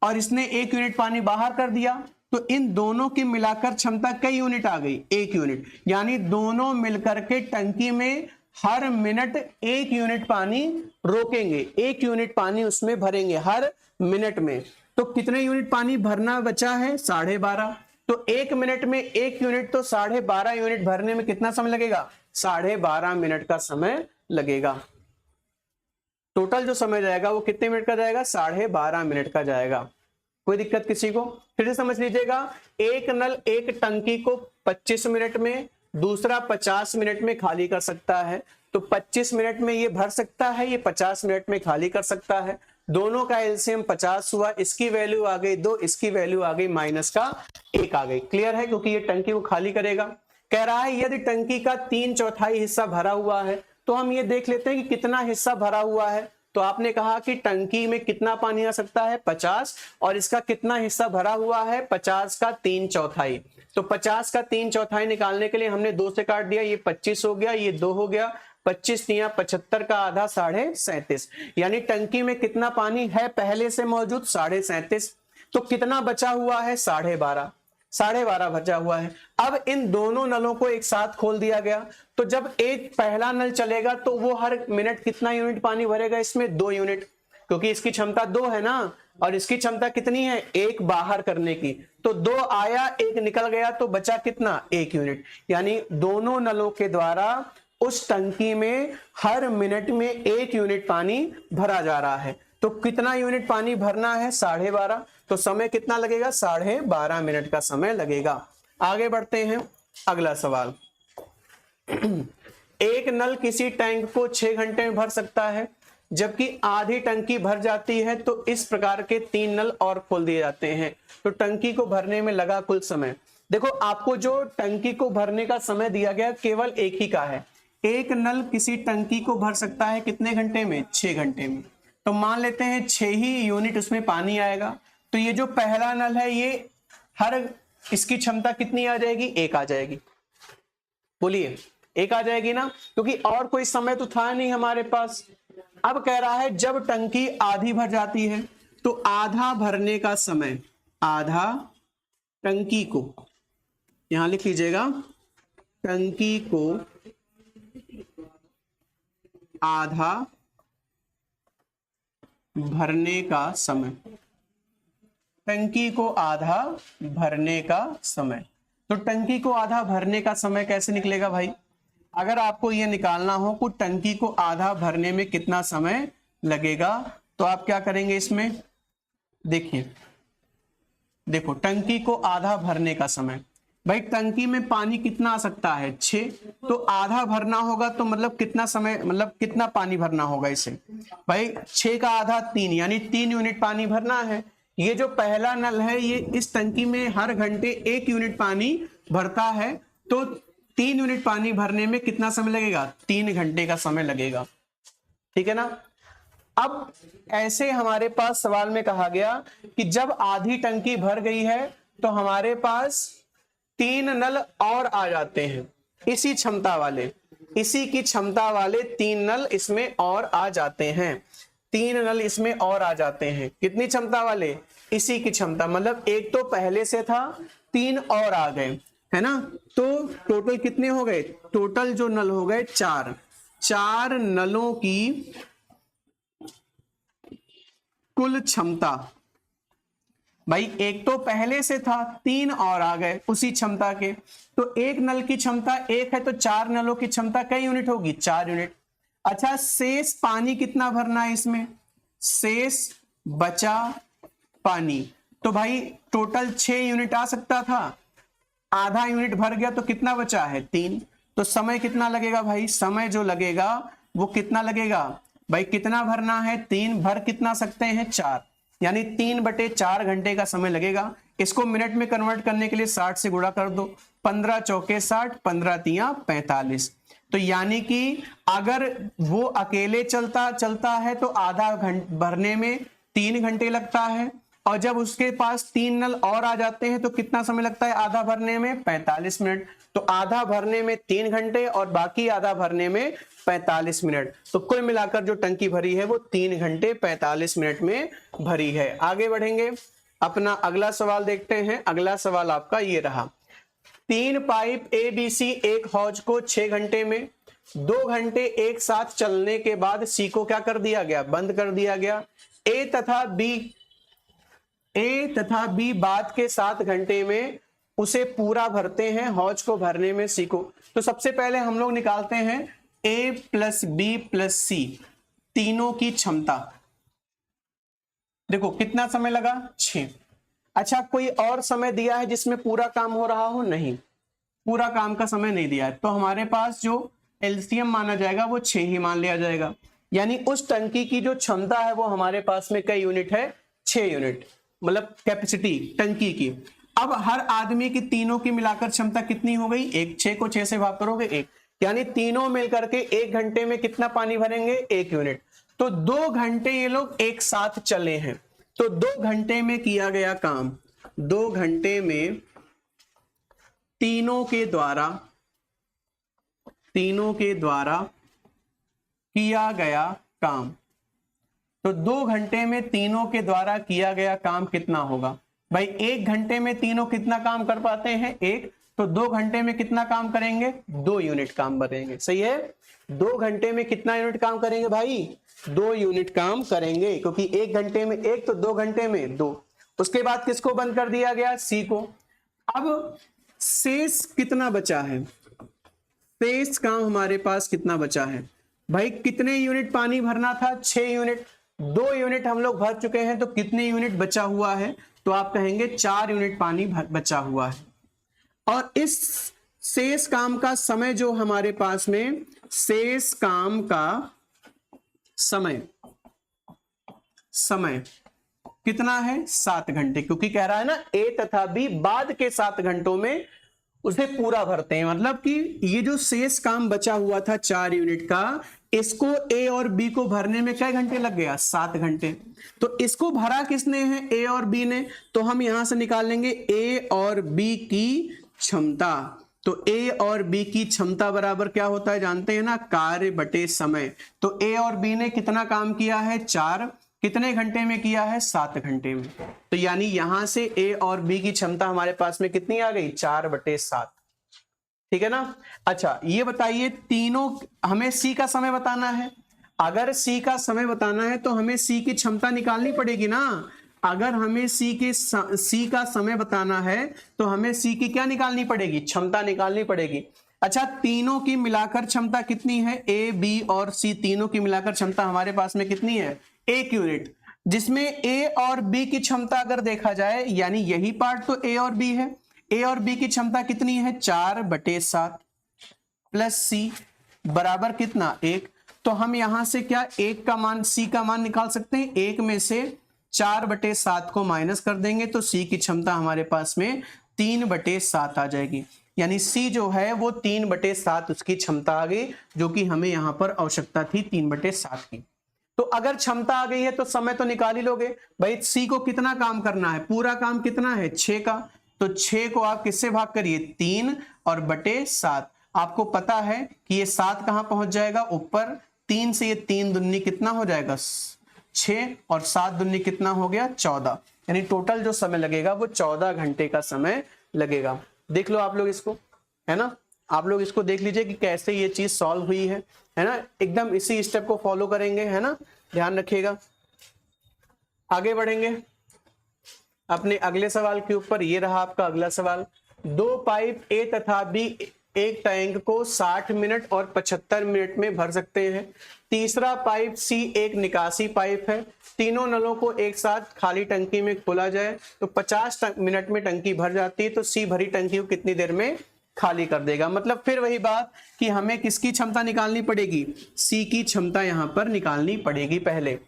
और इसने 1 यूनिट पानी बाहर कर दिया। तो इन दोनों की मिलाकर क्षमता कई यूनिट आ गई? 1 यूनिट। यानी दोनों मिलकर के टंकी में हर मिनट 1 यूनिट पानी रोकेंगे, 1 यूनिट पानी उसमें भरेंगे हर मिनट में। तो कितने यूनिट पानी भरना बचा है? 12.5। तो 1 मिनट में 1 यूनिट, तो 12.5 यूनिट भरने में कितना समय लगेगा? 12.5 मिनट का समय लगेगा। टोटल जो समय जाएगा वो कितने मिनट का जाएगा? 12.5 मिनट का जाएगा। कोई दिक्कत किसी को? फिर से समझ लीजिएगा, एक नल एक टंकी को 25 मिनट में, दूसरा 50 मिनट में खाली कर सकता है। तो 25 मिनट में ये भर सकता है, ये 50 मिनट में खाली कर सकता है। दोनों का एलसीएम 50 हुआ, इसकी वैल्यू आ गई 2, इसकी वैल्यू आ गई -1 आ गई। क्लियर है? क्योंकि ये टंकी को खाली करेगा। कह रहा है यदि टंकी का 3/4 हिस्सा भरा हुआ है, तो हम ये देख लेते हैं कि कितना हिस्सा भरा हुआ है। तो आपने कहा कि टंकी में कितना पानी आ सकता है? 50, और इसका कितना हिस्सा भरा हुआ है? 50 का 3/4। तो 50 का 3/4 निकालने के लिए हमने 2 से काट दिया, ये 25 हो गया, ये 2 हो गया, 25 तिया 75 का आधा 37.5, यानी टंकी में कितना पानी है पहले से मौजूद? 37.5। तो कितना बचा हुआ है? 12.5, 12.5 बचा हुआ है। अब इन दोनों नलों को एक साथ खोल दिया गया, तो जब एक पहला नल चलेगा तो वो हर मिनट कितना यूनिट पानी भरेगा? इसमें 2 यूनिट, क्योंकि इसकी क्षमता 2 है ना, और इसकी क्षमता कितनी है? 1 बाहर करने की। तो 2 आया, 1 निकल गया, तो बचा कितना? 1 यूनिट। यानी दोनों नलों के द्वारा उस टंकी में हर मिनट में 1 यूनिट पानी भरा जा रहा है। तो कितना यूनिट पानी भरना है? 12.5। तो समय कितना लगेगा? 12.5 मिनट का समय लगेगा। आगे बढ़ते हैं, अगला सवाल। एक नल किसी टैंक को 6 घंटे में भर सकता है, जबकि आधी टंकी भर जाती है, तो इस प्रकार के 3 नल और खोल दिए जाते हैं। तो टंकी को भरने में लगा कुल समय, देखो आपको जो टंकी को भरने का समय दिया गया केवल एक ही का है। एक नल किसी टंकी को भर सकता है कितने घंटे में? 6 घंटे में। तो मान लेते हैं 6 ही यूनिट उसमें पानी आएगा। तो ये जो पहला नल है ये हर इसकी क्षमता कितनी आ जाएगी? 1 आ जाएगी। बोलिए 1 आ जाएगी ना, क्योंकि और कोई समय तो था नहीं हमारे पास। अब कह रहा है जब टंकी आधी भर जाती है तो आधा भरने का समय, आधा टंकी को, यहां लिख लीजिएगा, टंकी को आधा भरने का समय, टंकी को आधा भरने का समय। तो टंकी को आधा भरने का समय कैसे निकलेगा भाई? अगर आपको यह निकालना हो कि टंकी को आधा भरने में कितना समय लगेगा, तो आप क्या करेंगे इसमें? देखिए, देखो टंकी को आधा भरने का समय, भाई टंकी में पानी कितना आ सकता है? 6, तो आधा भरना होगा तो मतलब कितना समय, मतलब कितना पानी भरना होगा इसे? भाई 6 का आधा 3, यानी 3 यूनिट पानी भरना है। ये जो पहला नल है ये इस टंकी में हर घंटे 1 यूनिट पानी भरता है, तो 3 यूनिट पानी भरने में कितना समय लगेगा? 3 घंटे का समय लगेगा। ठीक है ना। अब ऐसे हमारे पास सवाल में कहा गया कि जब आधी टंकी भर गई है तो हमारे पास 3 नल और आ जाते हैं, इसी क्षमता वाले, इसी की क्षमता वाले 3 नल इसमें और आ जाते हैं। 3 नल इसमें और आ जाते हैं, कितनी क्षमता वाले? इसी की क्षमता, मतलब एक तो पहले से था, 3 और आ गए, है ना। तो टोटल कितने हो गए? टोटल जो नल हो गए 4। 4 नलों की कुल क्षमता, भाई एक तो पहले से था, 3 और आ गए उसी क्षमता के, तो एक नल की क्षमता 1 है, तो 4 नलों की क्षमता कई यूनिट होगी? 4 यूनिट। अच्छा, शेष पानी कितना भरना है इसमें? शेष बचा पानी, तो भाई टोटल 6 यूनिट आ सकता था, आधा यूनिट भर गया तो कितना बचा है? 3। तो समय कितना लगेगा भाई? समय जो लगेगा वो कितना लगेगा भाई? कितना भरना है? 3 भर कितना सकते हैं? 4, यानी 3/4 घंटे का समय लगेगा। इसको मिनट में कन्वर्ट करने के लिए 60 से गुणा कर दो, 15 चौके 60, 15 तिया 45। तो यानी कि अगर वो अकेले चलता है तो आधा घंटे भरने में 3 घंटे लगता है, और जब उसके पास 3 नल और आ जाते हैं तो कितना समय लगता है आधा भरने में? 45 मिनट। तो आधा भरने में 3 घंटे और बाकी आधा भरने में 45 मिनट। तो कुल मिलाकर जो टंकी भरी है वो 3 घंटे 45 मिनट में भरी है। आगे बढ़ेंगे, अपना अगला सवाल देखते हैं। अगला सवाल आपका ये रहा, 3 पाइप ABC एक हौज को 6 घंटे में 2 घंटे एक साथ चलने के बाद सी को क्या कर दिया गया? बंद कर दिया गया। ए तथा बी बाद के 7 घंटे में उसे पूरा भरते हैं, हौज को भरने में सी को। तो सबसे पहले हम लोग निकालते हैं ए प्लस बी प्लस सी तीनों की क्षमता। देखो कितना समय लगा? 6। अच्छा, कोई और समय दिया है जिसमें पूरा काम हो रहा हो? नहीं, पूरा काम का समय नहीं दिया है, तो हमारे पास जो एलसीएम माना जाएगा वो 6 ही मान लिया जाएगा। यानी उस टंकी की जो क्षमता है वो हमारे पास में कई यूनिट है? 6 यूनिट, मतलब कैपेसिटी टंकी की। अब हर आदमी की तीनों की मिलाकर क्षमता कितनी हो गई? 1। 6 को 6 से भाग करोगे 1, यानी तीनों मिलकर के 1 घंटे में कितना पानी भरेंगे? 1 यूनिट। तो 2 घंटे ये लोग एक साथ चले हैं, तो 2 घंटे में किया गया काम, 2 घंटे में तीनों के द्वारा किया गया काम। तो 2 घंटे में तीनों के द्वारा किया गया काम कितना होगा भाई? 1 घंटे में तीनों कितना काम कर पाते हैं? 1। तो 2 घंटे में कितना काम करेंगे? 2 यूनिट काम करेंगे। सही है, 2 घंटे में कितना यूनिट काम करेंगे भाई? 2 यूनिट काम करेंगे, क्योंकि 1 घंटे में 1 तो 2 घंटे में 2। उसके बाद किसको बंद कर दिया गया? सी को। अब शेष कितना बचा है? शेष काम हमारे पास कितना बचा है भाई? कितने यूनिट पानी भरना था? 6 यूनिट। 2 यूनिट हम लोग भर चुके हैं, तो कितने यूनिट बचा हुआ है? तो आप कहेंगे 4 यूनिट पानी बचा हुआ है। और इस शेष काम का समय जो हमारे पास में, शेष काम का समय कितना है 7 घंटे, क्योंकि कह रहा है ना ए तथा बी बाद के 7 घंटों में उसे पूरा भरते हैं। मतलब कि ये जो शेष काम बचा हुआ था 4 यूनिट का, इसको ए और बी को भरने में कितने घंटे लग गया 7 घंटे। तो इसको भरा किसने है, ए और बी ने, तो हम यहां से निकाल लेंगे ए और बी की क्षमता। तो ए और बी की क्षमता बराबर क्या होता है जानते हैं ना, कार्य बटे समय। तो ए और बी ने कितना काम किया है 4, कितने घंटे में किया है 7 घंटे में। तो यानी यहां से ए और बी की क्षमता हमारे पास में कितनी आ गई 4/7। ठीक है ना। अच्छा ये बताइए तीनों, हमें सी का समय बताना है। अगर सी का समय बताना है तो हमें सी की क्षमता निकालनी पड़ेगी ना। अगर हमें सी का समय बताना है तो हमें सी की क्या निकालनी पड़ेगी, क्षमता निकालनी पड़ेगी। अच्छा तीनों की मिलाकर क्षमता कितनी है, ए बी और सी तीनों की मिलाकर क्षमता हमारे पास में कितनी है 1 यूनिट, जिसमें ए और बी की क्षमता अगर देखा जाए, यानी यही पार्ट तो ए और बी है, ए और बी की क्षमता कितनी है 4/7 प्लस सी बराबर कितना 1। तो हम यहां से क्या 1 का मान, सी का मान निकाल सकते हैं। 1 में से 4/7 को माइनस कर देंगे तो सी की क्षमता हमारे पास में 3/7 आ जाएगी। यानी सी जो है वो 3/7 उसकी क्षमता आ गई, जो कि हमें यहां पर आवश्यकता थी 3/7 की। तो अगर क्षमता आ गई है तो समय तो निकाल ही लोगे भाई। सी को कितना काम करना है, पूरा काम कितना है 6 का, तो 6 को आप किससे भाग करिए 3 और बटे 7। आपको पता है कि ये 7 कहां पहुंच जाएगा ऊपर, 3 से ये 3 दूनी कितना हो जाएगा 6 और 7 दूनी कितना हो गया 14। यानी टोटल जो समय लगेगा वो 14 घंटे का समय लगेगा। देख लो आप लोग इसको, है ना, आप लोग इसको देख लीजिए कि कैसे ये चीज सॉल्व हुई है ना। एकदम इसी स्टेप को फॉलो करेंगे, है ना, ध्यान रखिएगा। आगे बढ़ेंगे अपने अगले सवाल के ऊपर। ये रहा आपका अगला सवाल। 2 पाइप ए तथा बी एक टैंक को 60 मिनट और 75 मिनट में भर सकते हैं। तीसरा पाइप सी एक निकासी पाइप है। तीनों नलों को एक साथ खाली टंकी में खोला जाए तो 50 मिनट में टंकी भर जाती है। तो सी भरी टंकी को कितनी देर में खाली कर देगा। मतलब फिर वही बात कि हमें किसकी क्षमता निकालनी पड़ेगी, सी की क्षमता यहां पर निकालनी पड़ेगी। पहले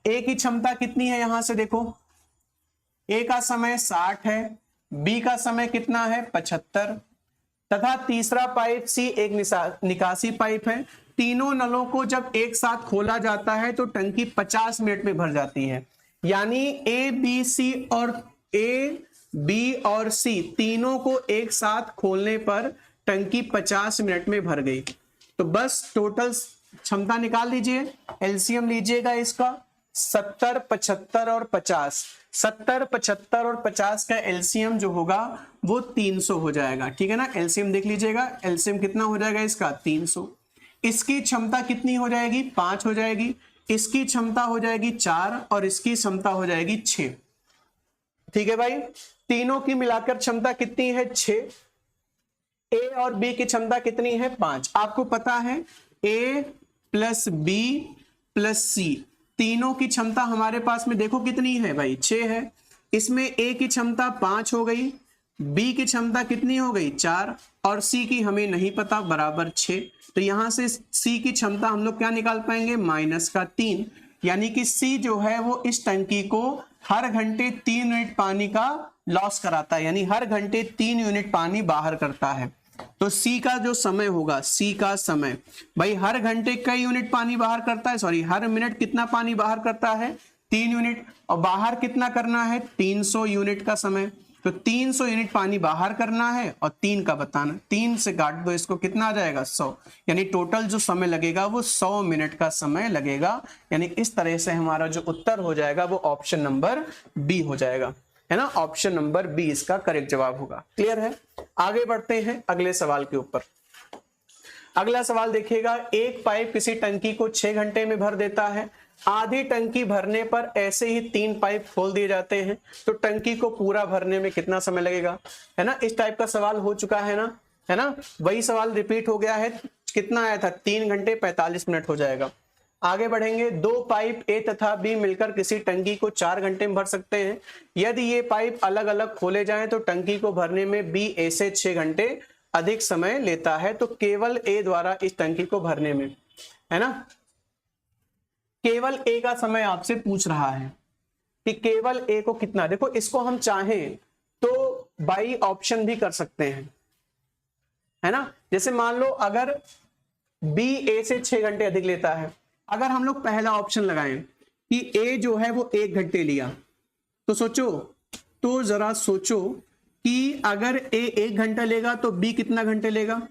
ए की क्षमता कितनी है, यहां से देखो, ए का समय 60 है, बी का समय कितना है 75, तथा तीसरा पाइप सी एक निकासी पाइप है। तीनों नलों को जब एक साथ खोला जाता है तो टंकी 50 मिनट में भर जाती है। यानी ए बी और सी तीनों को एक साथ खोलने पर टंकी 50 मिनट में भर गई। तो बस टोटल क्षमता निकाल लीजिए, एलसीएम लीजिएगा इसका 70, 75 और 50। 70, 75 और 50 का एलसीएम जो होगा वो 300 हो जाएगा। ठीक है ना, एलसीएम देख लीजिएगा, एलसीएम कितना हो जाएगा इसका 300। इसकी क्षमता कितनी हो जाएगी 5 हो जाएगी, इसकी क्षमता हो जाएगी 4 और इसकी क्षमता हो जाएगी 6। ठीक है भाई, तीनों की मिलाकर क्षमता कितनी है 6। ए और बी की क्षमता कितनी है 5। आपको पता है ए प्लस बी प्लस सी तीनों की क्षमता हमारे पास में देखो कितनी है भाई 6 है। इसमें ए की क्षमता 5 हो गई, बी की क्षमता कितनी हो गई 4 और सी की हमें नहीं पता बराबर 6। तो यहां से सी की क्षमता हम लोग क्या निकाल पाएंगे -3। यानी कि सी जो है वो इस टंकी को हर घंटे 3 यूनिट पानी का लॉस कराता है, यानी हर घंटे 3 यूनिट पानी बाहर करता है। तो सी का जो समय होगा, सी का समय भाई हर घंटे कई यूनिट पानी बाहर करता है, सॉरी हर मिनट कितना पानी बाहर करता है 3 यूनिट, और बाहर कितना करना है 300 यूनिट का समय। तो 300 यूनिट पानी बाहर करना है और 3 का बताना, 3 से काट दो इसको, कितना आ जाएगा 100। यानी टोटल जो समय लगेगा वो 100 मिनट का समय लगेगा। यानी इस तरह से हमारा जो उत्तर हो जाएगा वो ऑप्शन नंबर बी हो जाएगा, है ना, ऑप्शन नंबर बी इसका करेक्ट जवाब होगा। क्लियर है, आगे बढ़ते हैं अगले सवाल के ऊपर। अगला सवाल देखिएगा, एक पाइप किसी टंकी को 6 घंटे में भर देता है। आधी टंकी भरने पर ऐसे ही 3 पाइप खोल दिए जाते हैं तो टंकी को पूरा भरने में कितना समय लगेगा, है ना। इस टाइप का सवाल हो चुका है ना, है ना, वही सवाल रिपीट हो गया है। कितना आया था 3 घंटे 45 मिनट हो जाएगा। आगे बढ़ेंगे, 2 पाइप ए तथा बी मिलकर किसी टंकी को 4 घंटे में भर सकते हैं। यदि ये पाइप अलग अलग खोले जाएं तो टंकी को भरने में बी ए से 6 घंटे अधिक समय लेता है, तो केवल ए द्वारा इस टंकी को भरने में, है ना, केवल ए का समय आपसे पूछ रहा है कि केवल ए को कितना। देखो इसको हम चाहें तो बाई ऑप्शन भी कर सकते हैं, है ना। जैसे मान लो अगर बी ए से 6 घंटे अधिक लेता है, अगर हम लोग पहला ऑप्शन लगाएं कि ए जो है वो 1 घंटे लिया, तो सोचो, तो जरा सोचो कि अगर ए 1 घंटा लेगा तो बी कितना घंटे लेगा,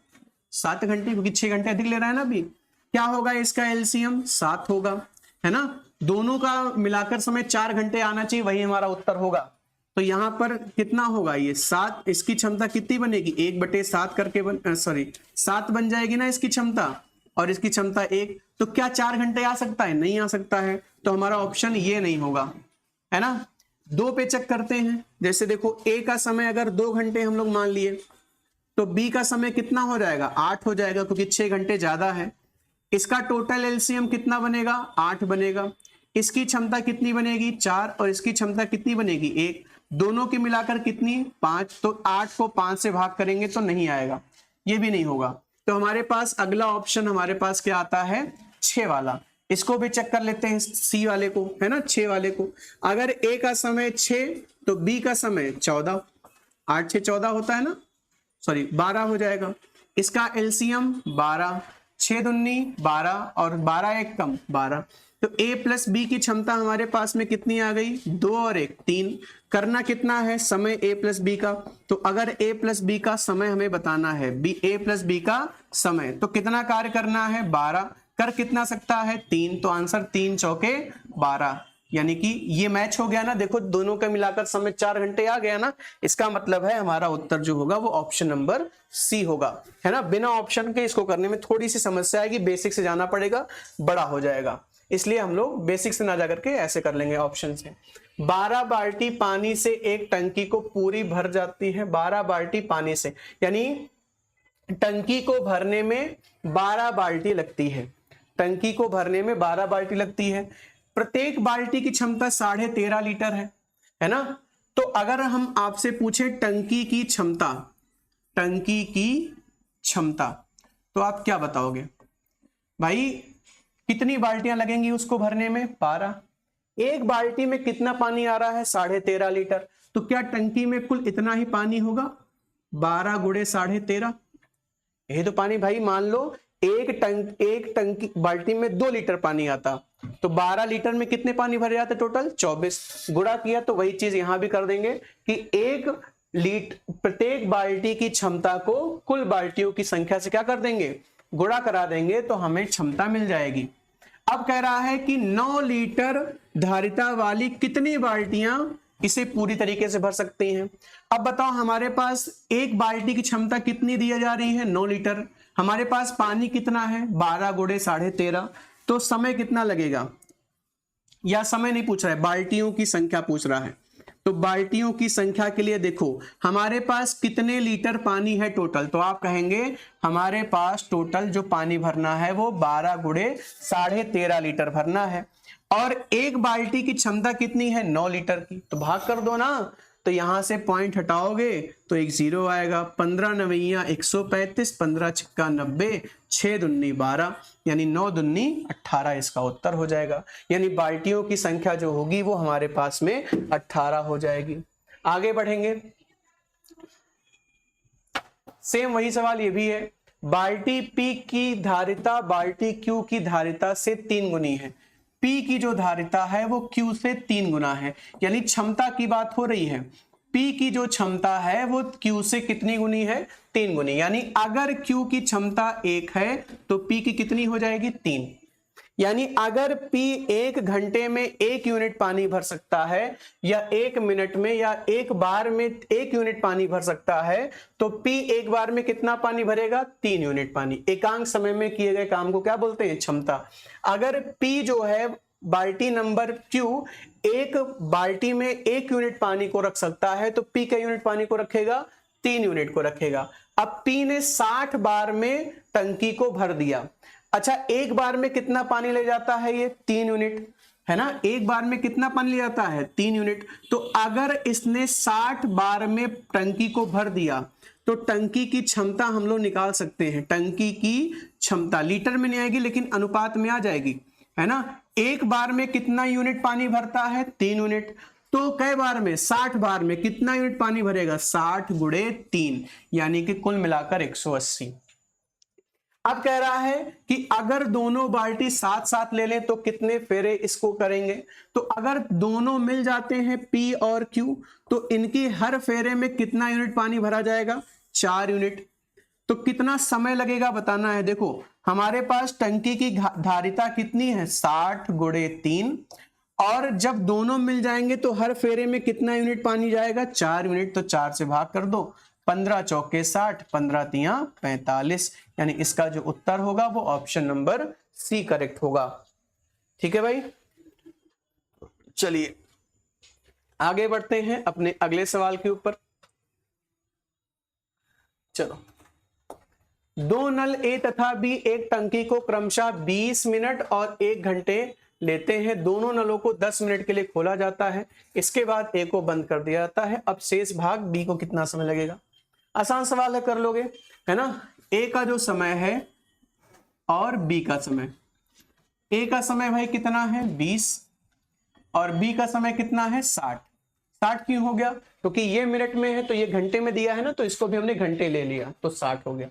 7 घंटे, क्योंकि 6 घंटे अधिक ले रहा है ना बी। क्या होगा इसका एलसीएम 7 होगा, है ना। दोनों का मिलाकर समय 4 घंटे आना चाहिए, वही हमारा उत्तर होगा। तो यहां पर कितना होगा, ये 7, इसकी क्षमता कितनी बनेगी, 1/7 करके 7 बन जाएगी ना इसकी क्षमता, और इसकी क्षमता 1। तो क्या 4 घंटे आ सकता है, नहीं आ सकता है, तो हमारा ऑप्शन ये नहीं होगा, है ना। 2 पे चेक करते हैं। जैसे देखो ए का समय अगर 2 घंटे हम लोग मान लिए, तो बी का समय कितना हो जाएगा, 8 हो जाएगा, क्योंकि 6 घंटे ज्यादा है। इसका टोटल एलसीएम कितना बनेगा, 8 बनेगा। इसकी क्षमता कितनी बनेगी, 4, और इसकी क्षमता कितनी बनेगी, 1। दोनों की मिलाकर कितनी, 5। तो 8 को 5 से भाग करेंगे तो नहीं आएगा, ये भी नहीं होगा। तो हमारे पास अगला ऑप्शन हमारे पास क्या आता है, 6 वाला। इसको भी चेक कर लेते हैं, सी वाले को, है ना, 6 वाले को। अगर ए का समय 6 तो बी का समय 14, 8 6 14 होता है ना, 12 हो जाएगा। इसका एलसीएम 12, 6 दूनी 12 और 12 एक कम 12। तो a प्लस बी की क्षमता हमारे पास में कितनी आ गई, 2 और 1 3। करना कितना है, समय a प्लस बी का। तो अगर a प्लस बी का समय हमें बताना है, a प्लस बी का समय, तो कितना कार्य करना है, 12। कर कितना सकता है, 3। तो आंसर 3 चौके 12, यानी कि ये मैच हो गया ना। देखो दोनों का मिलाकर समय 4 घंटे आ गया ना। इसका मतलब है हमारा उत्तर जो होगा वो ऑप्शन नंबर सी होगा, है ना। बिना ऑप्शन के इसको करने में थोड़ी सी समस्या आएगी, बेसिक से जाना पड़ेगा, बड़ा हो जाएगा, इसलिए हम लोग बेसिक से ना जाकर के ऐसे कर लेंगे ऑप्शन से। 12 बाल्टी पानी से एक टंकी को पूरी भर जाती है, 12 बाल्टी पानी से, यानी टंकी को भरने में 12 बाल्टी लगती है, टंकी को भरने में 12 बाल्टी लगती है। प्रत्येक बाल्टी की क्षमता 13.5 लीटर है ना। तो अगर हम आपसे पूछे टंकी की क्षमता, टंकी की क्षमता, तो आप क्या बताओगे भाई, कितनी बाल्टियां लगेंगी उसको भरने में, 12। एक बाल्टी में कितना पानी आ रहा है, 13.5 लीटर। तो क्या टंकी में कुल इतना ही पानी होगा, 12 गुणे 13.5। ये तो पानी भाई, मान लो एक टंकी बाल्टी में 2 लीटर पानी आता, तो 12 लीटर में कितने पानी भरे जाते, टोटल 24। गुणा किया तो वही चीज यहां भी कर देंगे कि प्रत्येक बाल्टी की क्षमता को कुल बाल्टियों की संख्या से क्या कर देंगे, गुणा करा देंगे, तो हमें क्षमता मिल जाएगी। अब कह रहा है कि 9 लीटर धारिता वाली कितनी बाल्टियां इसे पूरी तरीके से भर सकती हैं। अब बताओ हमारे पास एक बाल्टी की क्षमता कितनी दी जा रही है, 9 लीटर। हमारे पास पानी कितना है, 12 गुणे 13.5। तो समय कितना लगेगा, या समय नहीं पूछ रहा है, बाल्टियों की संख्या पूछ रहा है। तो बाल्टियों की संख्या के लिए देखो हमारे पास कितने लीटर पानी है टोटल, तो आप कहेंगे हमारे पास टोटल जो पानी भरना है वो 12 गुणे 13.5 लीटर भरना है, और एक बाल्टी की क्षमता कितनी है, 9 लीटर की। तो भाग कर दो ना, तो यहां से पॉइंट हटाओगे तो एक 0 आएगा। 15 नवैया 135, 15 छिक्का 90, 6 दूनी 12, यानी 9 दूनी 18 इसका उत्तर हो जाएगा। यानी बाल्टियों की संख्या जो होगी वो हमारे पास में 18 हो जाएगी। आगे बढ़ेंगे, सेम वही सवाल ये भी है। बाल्टी P की धारिता बाल्टी Q की धारिता से 3 गुनी है। P की जो धारिता है वो Q से 3 गुना है, यानी क्षमता की बात हो रही है। P की जो क्षमता है वो Q से कितनी गुनी है, 3 गुनी। यानी अगर Q की क्षमता 1 है तो P की कितनी हो जाएगी, 3। यानी अगर P 1 घंटे में 1 यूनिट पानी भर सकता है, या 1 मिनट में या 1 बार में 1 यूनिट पानी भर सकता है, तो P 1 बार में कितना पानी भरेगा, 3 यूनिट पानी। एकांक समय में किए गए काम को क्या बोलते हैं, क्षमता। अगर P जो है बाल्टी नंबर Q एक बाल्टी में 1 यूनिट पानी को रख सकता है, तो P क्या यूनिट पानी को रखेगा, 3 यूनिट को रखेगा। अब P ने 60 बार में टंकी को भर दिया। अच्छा, एक बार में कितना पानी ले जाता है ये, 3 यूनिट। है ना, एक बार में कितना पानी ले जाता है 3 यूनिट। तो अगर इसने 60 बार में टंकी को भर दिया तो टंकी की क्षमता हम लोग निकाल सकते हैं। टंकी की क्षमता लीटर में नहीं आएगी लेकिन अनुपात में आ जाएगी, है ना। एक बार में कितना यूनिट पानी भरता है 3 यूनिट। तो कई बार में 60 बार में कितना यूनिट पानी भरेगा 60 गुणे 3, यानी कि कुल मिलाकर 180। अब कह रहा है कि अगर दोनों बाल्टी साथ साथ ले लें तो कितने फेरे इसको करेंगे। तो अगर दोनों मिल जाते हैं P और Q तो इनकी हर फेरे में कितना यूनिट पानी भरा जाएगा 4 यूनिट। तो कितना समय लगेगा बताना है। देखो हमारे पास टंकी की धारिता कितनी है 60 गुणे 3, और जब दोनों मिल जाएंगे तो हर फेरे में कितना यूनिट पानी जाएगा 4 यूनिट। तो 4 से भाग कर दो, 15 चौके 60, 15 तिया 45, यानी इसका जो उत्तर होगा वो ऑप्शन नंबर सी करेक्ट होगा। ठीक है भाई, चलिए आगे बढ़ते हैं अपने अगले सवाल के ऊपर। चलो, दो नल ए तथा बी एक टंकी को क्रमशः 20 मिनट और 1 घंटे लेते हैं। दोनों नलों को 10 मिनट के लिए खोला जाता है, इसके बाद ए को बंद कर दिया जाता है। अब शेष भाग बी को कितना समय लगेगा। आसान सवाल है, कर लोगे, है ना। ए का जो समय है और बी का समय, ए का समय भाई कितना है 20 और बी का समय कितना है 60। 60 क्यों हो गया, क्योंकि ये मिनट में है तो ये घंटे में दिया है ना, तो इसको भी हमने घंटे ले लिया तो 60 हो गया।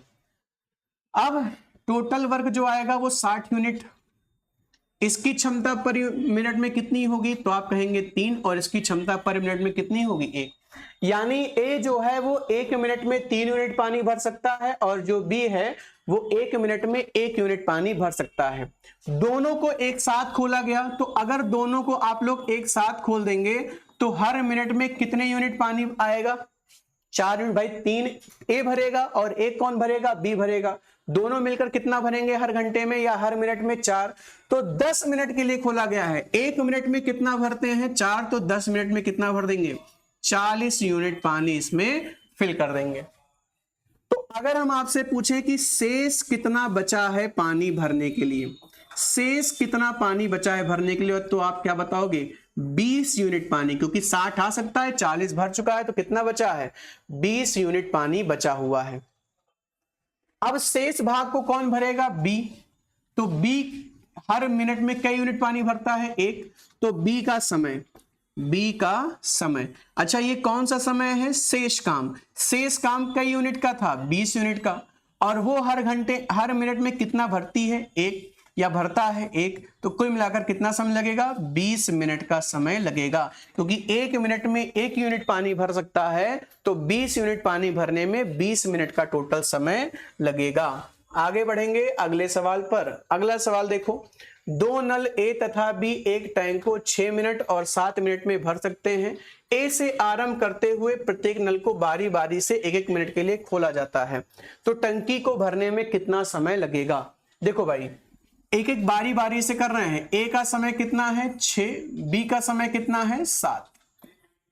अब टोटल वर्क जो आएगा वो 60 यूनिट। इसकी क्षमता पर मिनट में कितनी होगी, तो आप कहेंगे 3, और इसकी क्षमता पर मिनट में कितनी होगी 1। यानी ए जो है वो 1 मिनट में 3 यूनिट पानी भर सकता है, और जो बी है वो 1 मिनट में 1 यूनिट पानी भर सकता है। दोनों को एक साथ खोला गया, तो अगर दोनों को आप लोग एक साथ खोल देंगे तो हर मिनट में कितने यूनिट पानी आएगा 4 यूनिट। भाई 3 ए भरेगा और 1 कौन भरेगा, बी भरेगा। दोनों मिलकर कितना भरेंगे हर घंटे में या हर मिनट में 4। तो 10 मिनट के लिए खोला गया है। 1 मिनट में कितना भरते हैं 4, तो 10 मिनट में कितना भर देंगे 40 यूनिट पानी इसमें फिल कर देंगे। तो अगर हम आपसे पूछें कि शेष कितना बचा है पानी भरने के लिए, शेष कितना पानी बचा है भरने के लिए, तो आप क्या बताओगे 20 यूनिट पानी, क्योंकि 60 आ सकता है, 40 भर चुका है, तो कितना बचा है 20 यूनिट पानी बचा हुआ है। अब शेष भाग को कौन भरेगा, बी। तो बी हर मिनट में कई यूनिट पानी भरता है 1, तो बी का समय, बी का समय। अच्छा ये कौन सा समय है, शेष काम। शेष काम कई यूनिट का था 20 यूनिट का, और वो हर मिनट में कितना भरती है 1, या भरता है 1। तो कुल मिलाकर कितना समय लगेगा 20 मिनट का समय लगेगा, क्योंकि 1 मिनट में 1 यूनिट पानी भर सकता है, तो 20 यूनिट पानी भरने में 20 मिनट का टोटल समय लगेगा। आगे बढ़ेंगे अगले सवाल पर। अगला सवाल देखो, दो नल ए तथा बी एक टैंक को 6 मिनट और 7 मिनट में भर सकते हैं। ए से आरंभ करते हुए प्रत्येक नल को बारी बारी से 1-1 मिनट के लिए खोला जाता है, तो टंकी को भरने में कितना समय लगेगा। देखो भाई एक एक बारी बारी से कर रहे हैं। ए का समय कितना है 6, बी का समय कितना है 7,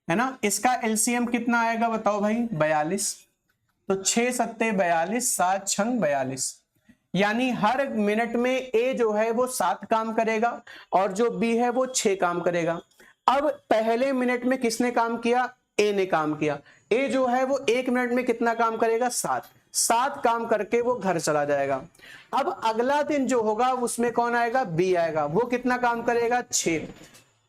है ना। इसका एलसीएम कितना आएगा बताओ भाई 42। तो 6 सत्ते 42, 7 छंग 42, यानी हर मिनट में ए जो है वो 7 काम करेगा और जो बी है वो 6 काम करेगा। अब पहले मिनट में किसने काम किया, ए ने काम किया। ए जो है वो 1 मिनट में कितना काम करेगा 7 काम करके वो घर चला जाएगा। अब अगला दिन जो होगा उसमें कौन आएगा, बी आएगा। वो कितना काम करेगा 6,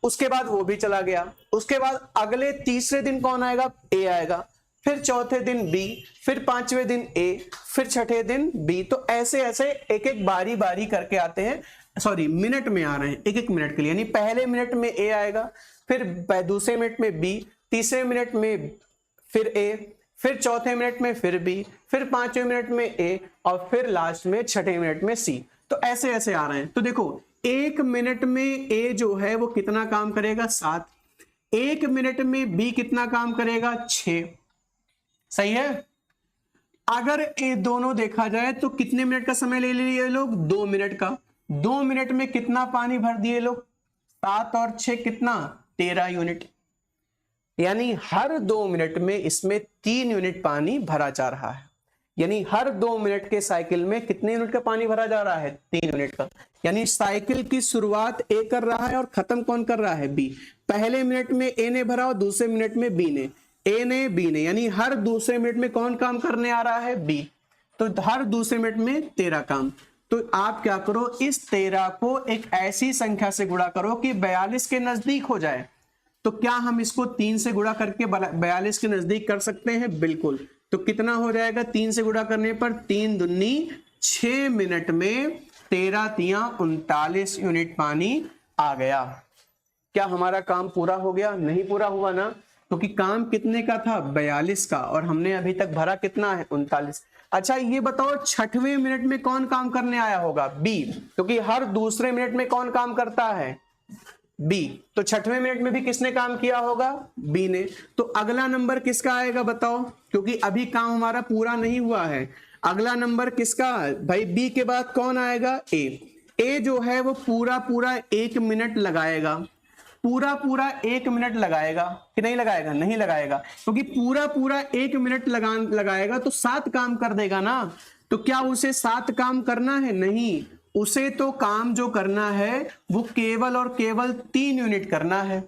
उसके बाद वो भी चला गया। उसके बाद अगले तीसरे दिन कौन आएगा, ए आएगा। फिर चौथे दिन बी, फिर 5वें दिन ए, फिर छठे दिन बी। तो ऐसे ऐसे एक एक बारी बारी करके आते हैं, सॉरी मिनट में आ रहे हैं 1-1 मिनट के लिए। यानी पहले मिनट में ए आएगा, फिर दूसरे मिनट में बी, तीसरे मिनट में फिर ए, फिर चौथे मिनट में फिर बी, फिर 5वें मिनट में ए, और फिर लास्ट में छठे मिनट में सी। तो ऐसे ऐसे आ रहे हैं। तो देखो 1 मिनट में ए जो है वो कितना काम करेगा 7, 1 मिनट में बी कितना काम करेगा 6, सही है। अगर ये दोनों देखा जाए तो कितने मिनट का समय ले लिए लोग, 2 मिनट का। 2 मिनट में कितना पानी भर दिए लोग, 7 और 6 कितना 13 यूनिट। यानी हर 2 मिनट में इसमें 3 यूनिट पानी भरा जा रहा है। यानी हर 2 मिनट के साइकिल में कितने यूनिट का पानी भरा जा रहा है? 3 यूनिट का। यानी साइकिल की शुरुआत ए कर रहा है और खत्म कौन कर रहा है? बी। पहले मिनट में ए ने भरा और दूसरे मिनट में बी ने, ए ने बी ने, यानी हर दूसरे मिनट में कौन काम करने आ रहा है? बी। तो हर दूसरे मिनट में 13 काम। तो आप क्या करो, इस 13 को एक ऐसी संख्या से गुणा करो कि 42 के नजदीक हो जाए। तो क्या हम इसको 3 से गुणा करके 42 के नजदीक कर सकते हैं? बिल्कुल। तो कितना हो जाएगा 3 से गुणा करने पर? 3 दूनी 6 मिनट में 13 तिया 39 यूनिट पानी आ गया। क्या हमारा काम पूरा हो गया? नहीं पूरा हुआ ना, क्योंकि काम कितने का था? 42 का, और हमने अभी तक भरा कितना है? 39। अच्छा ये बताओ 6वें मिनट में कौन काम करने आया होगा? बी, क्योंकि हर दूसरे मिनट में कौन काम करता है? बी। तो 6वें मिनट में भी किसने काम किया होगा? बी ने। तो अगला नंबर किसका आएगा बताओ, क्योंकि अभी काम हमारा पूरा नहीं हुआ है। अगला नंबर किसका भाई? बी के बाद कौन आएगा? ए। ए जो है वो पूरा पूरा 1 मिनट लगाएगा, पूरा पूरा 1 मिनट लगाएगा कि नहीं लगाएगा? नहीं लगाएगा, क्योंकि पूरा पूरा 1 मिनट लगाएगा तो 7 काम कर देगा ना। तो क्या उसे 7 काम करना है? नहीं, उसे तो काम जो करना है वो केवल और केवल 3 यूनिट करना है।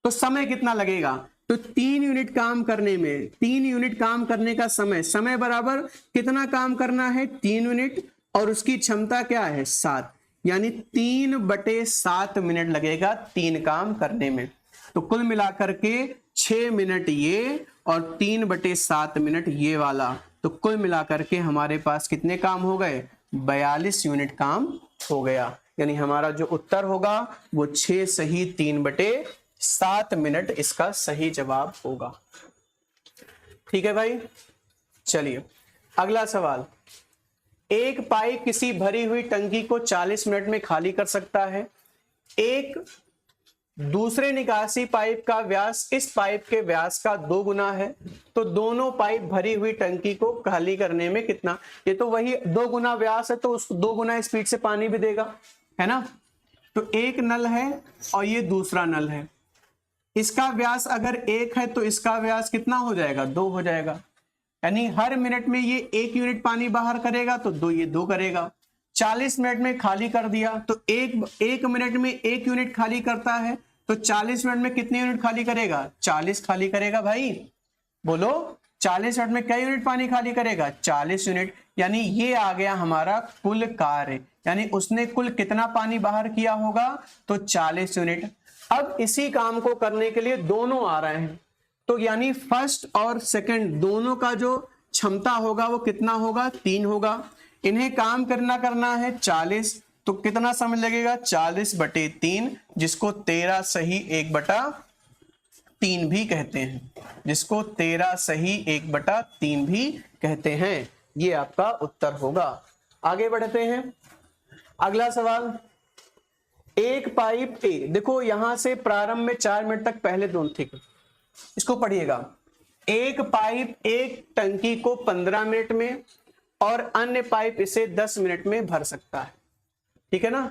तो समय कितना लगेगा? तो 3 यूनिट काम करने में, 3 यूनिट काम करने का समय, समय बराबर कितना काम करना है? 3 यूनिट, और उसकी क्षमता क्या है? 7, यानी 3/7 मिनट लगेगा 3 काम करने में। तो कुल मिलाकर के 6 मिनट ये और 3/7 मिनट ये वाला, तो कुल मिलाकर के हमारे पास कितने काम हो गए? 42 यूनिट काम हो गया। यानी हमारा जो उत्तर होगा वो 6 सही 3/7 मिनट इसका सही जवाब होगा। ठीक है भाई, चलिए अगला सवाल। एक पाइप किसी भरी हुई टंकी को 40 मिनट में खाली कर सकता है। एक दूसरे निकासी पाइप का व्यास इस पाइप के व्यास का 2 गुना है, तो दोनों पाइप भरी हुई टंकी को खाली करने में कितना? ये तो वही 2 गुना व्यास है, तो उसको 2 गुना स्पीड से पानी भी देगा, है ना। तो एक नल है और ये दूसरा नल है, इसका व्यास अगर 1 है तो इसका व्यास कितना हो जाएगा? 2 हो जाएगा। यानी हर मिनट में ये 1 यूनिट पानी बाहर करेगा तो 2 ये 2 करेगा। 40 मिनट में खाली कर दिया, तो एक मिनट में 1 यूनिट खाली करता है, तो 40 मिनट में कितने यूनिट खाली करेगा? 40 खाली करेगा भाई। बोलो 40 मिनट में क्या यूनिट पानी खाली करेगा? 40 यूनिट। यानी ये आ गया हमारा कुल कार्य, यानी उसने कुल कितना पानी बाहर किया होगा? तो 40 यूनिट। अब इसी काम को करने के लिए दोनों आ रहे हैं, तो यानी फर्स्ट और सेकंड दोनों का जो क्षमता होगा वो कितना होगा? 3 होगा। इन्हें काम करना है 40, तो कितना समय लगेगा? 40/3, जिसको 13 सही 1/3 भी कहते हैं, जिसको 13 सही 1/3 भी कहते हैं। ये आपका उत्तर होगा। आगे बढ़ते हैं, अगला सवाल। एक पाइप ए, देखो यहां से प्रारंभ में 4 मिनट तक पहले दोनों, ठीक है, इसको पढ़िएगा। एक पाइप एक टंकी को 15 मिनट में और अन्य पाइप इसे 10 मिनट में भर सकता है, ठीक है ना।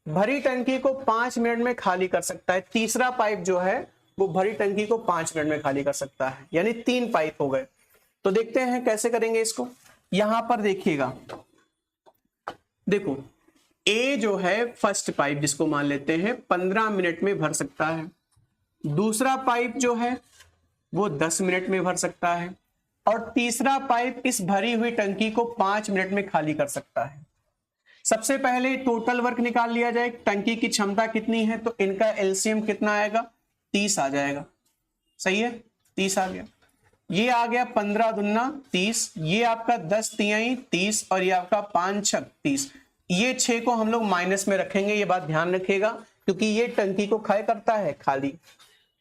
भरी टंकी को 5 मिनट में खाली कर सकता है। तीसरा पाइप जो है वो भरी टंकी को 5 मिनट में खाली कर सकता है, यानी 3 पाइप हो गए। तो देखते हैं कैसे करेंगे इसको। यहां पर देखिएगा, देखो ए जो है फर्स्ट पाइप, जिसको मान लेते हैं 15 मिनट में भर सकता है। दूसरा पाइप जो है वो 10 मिनट में भर सकता है, और तीसरा पाइप इस भरी हुई टंकी को 5 मिनट में खाली कर सकता है। सबसे पहले टोटल वर्क निकाल लिया जाए, टंकी की क्षमता कितनी है, तो इनका एलसीएम कितना आएगा? 30 आ जाएगा। सही है, 30 आ गया। ये आ गया 15 दूना 30, ये आपका 10 तिहाई 30, और ये आपका 5 छक 30। ये 6 को हम लोग माइनस में रखेंगे, ये बात ध्यान रखिएगा, क्योंकि ये टंकी को खाए करता है खाली।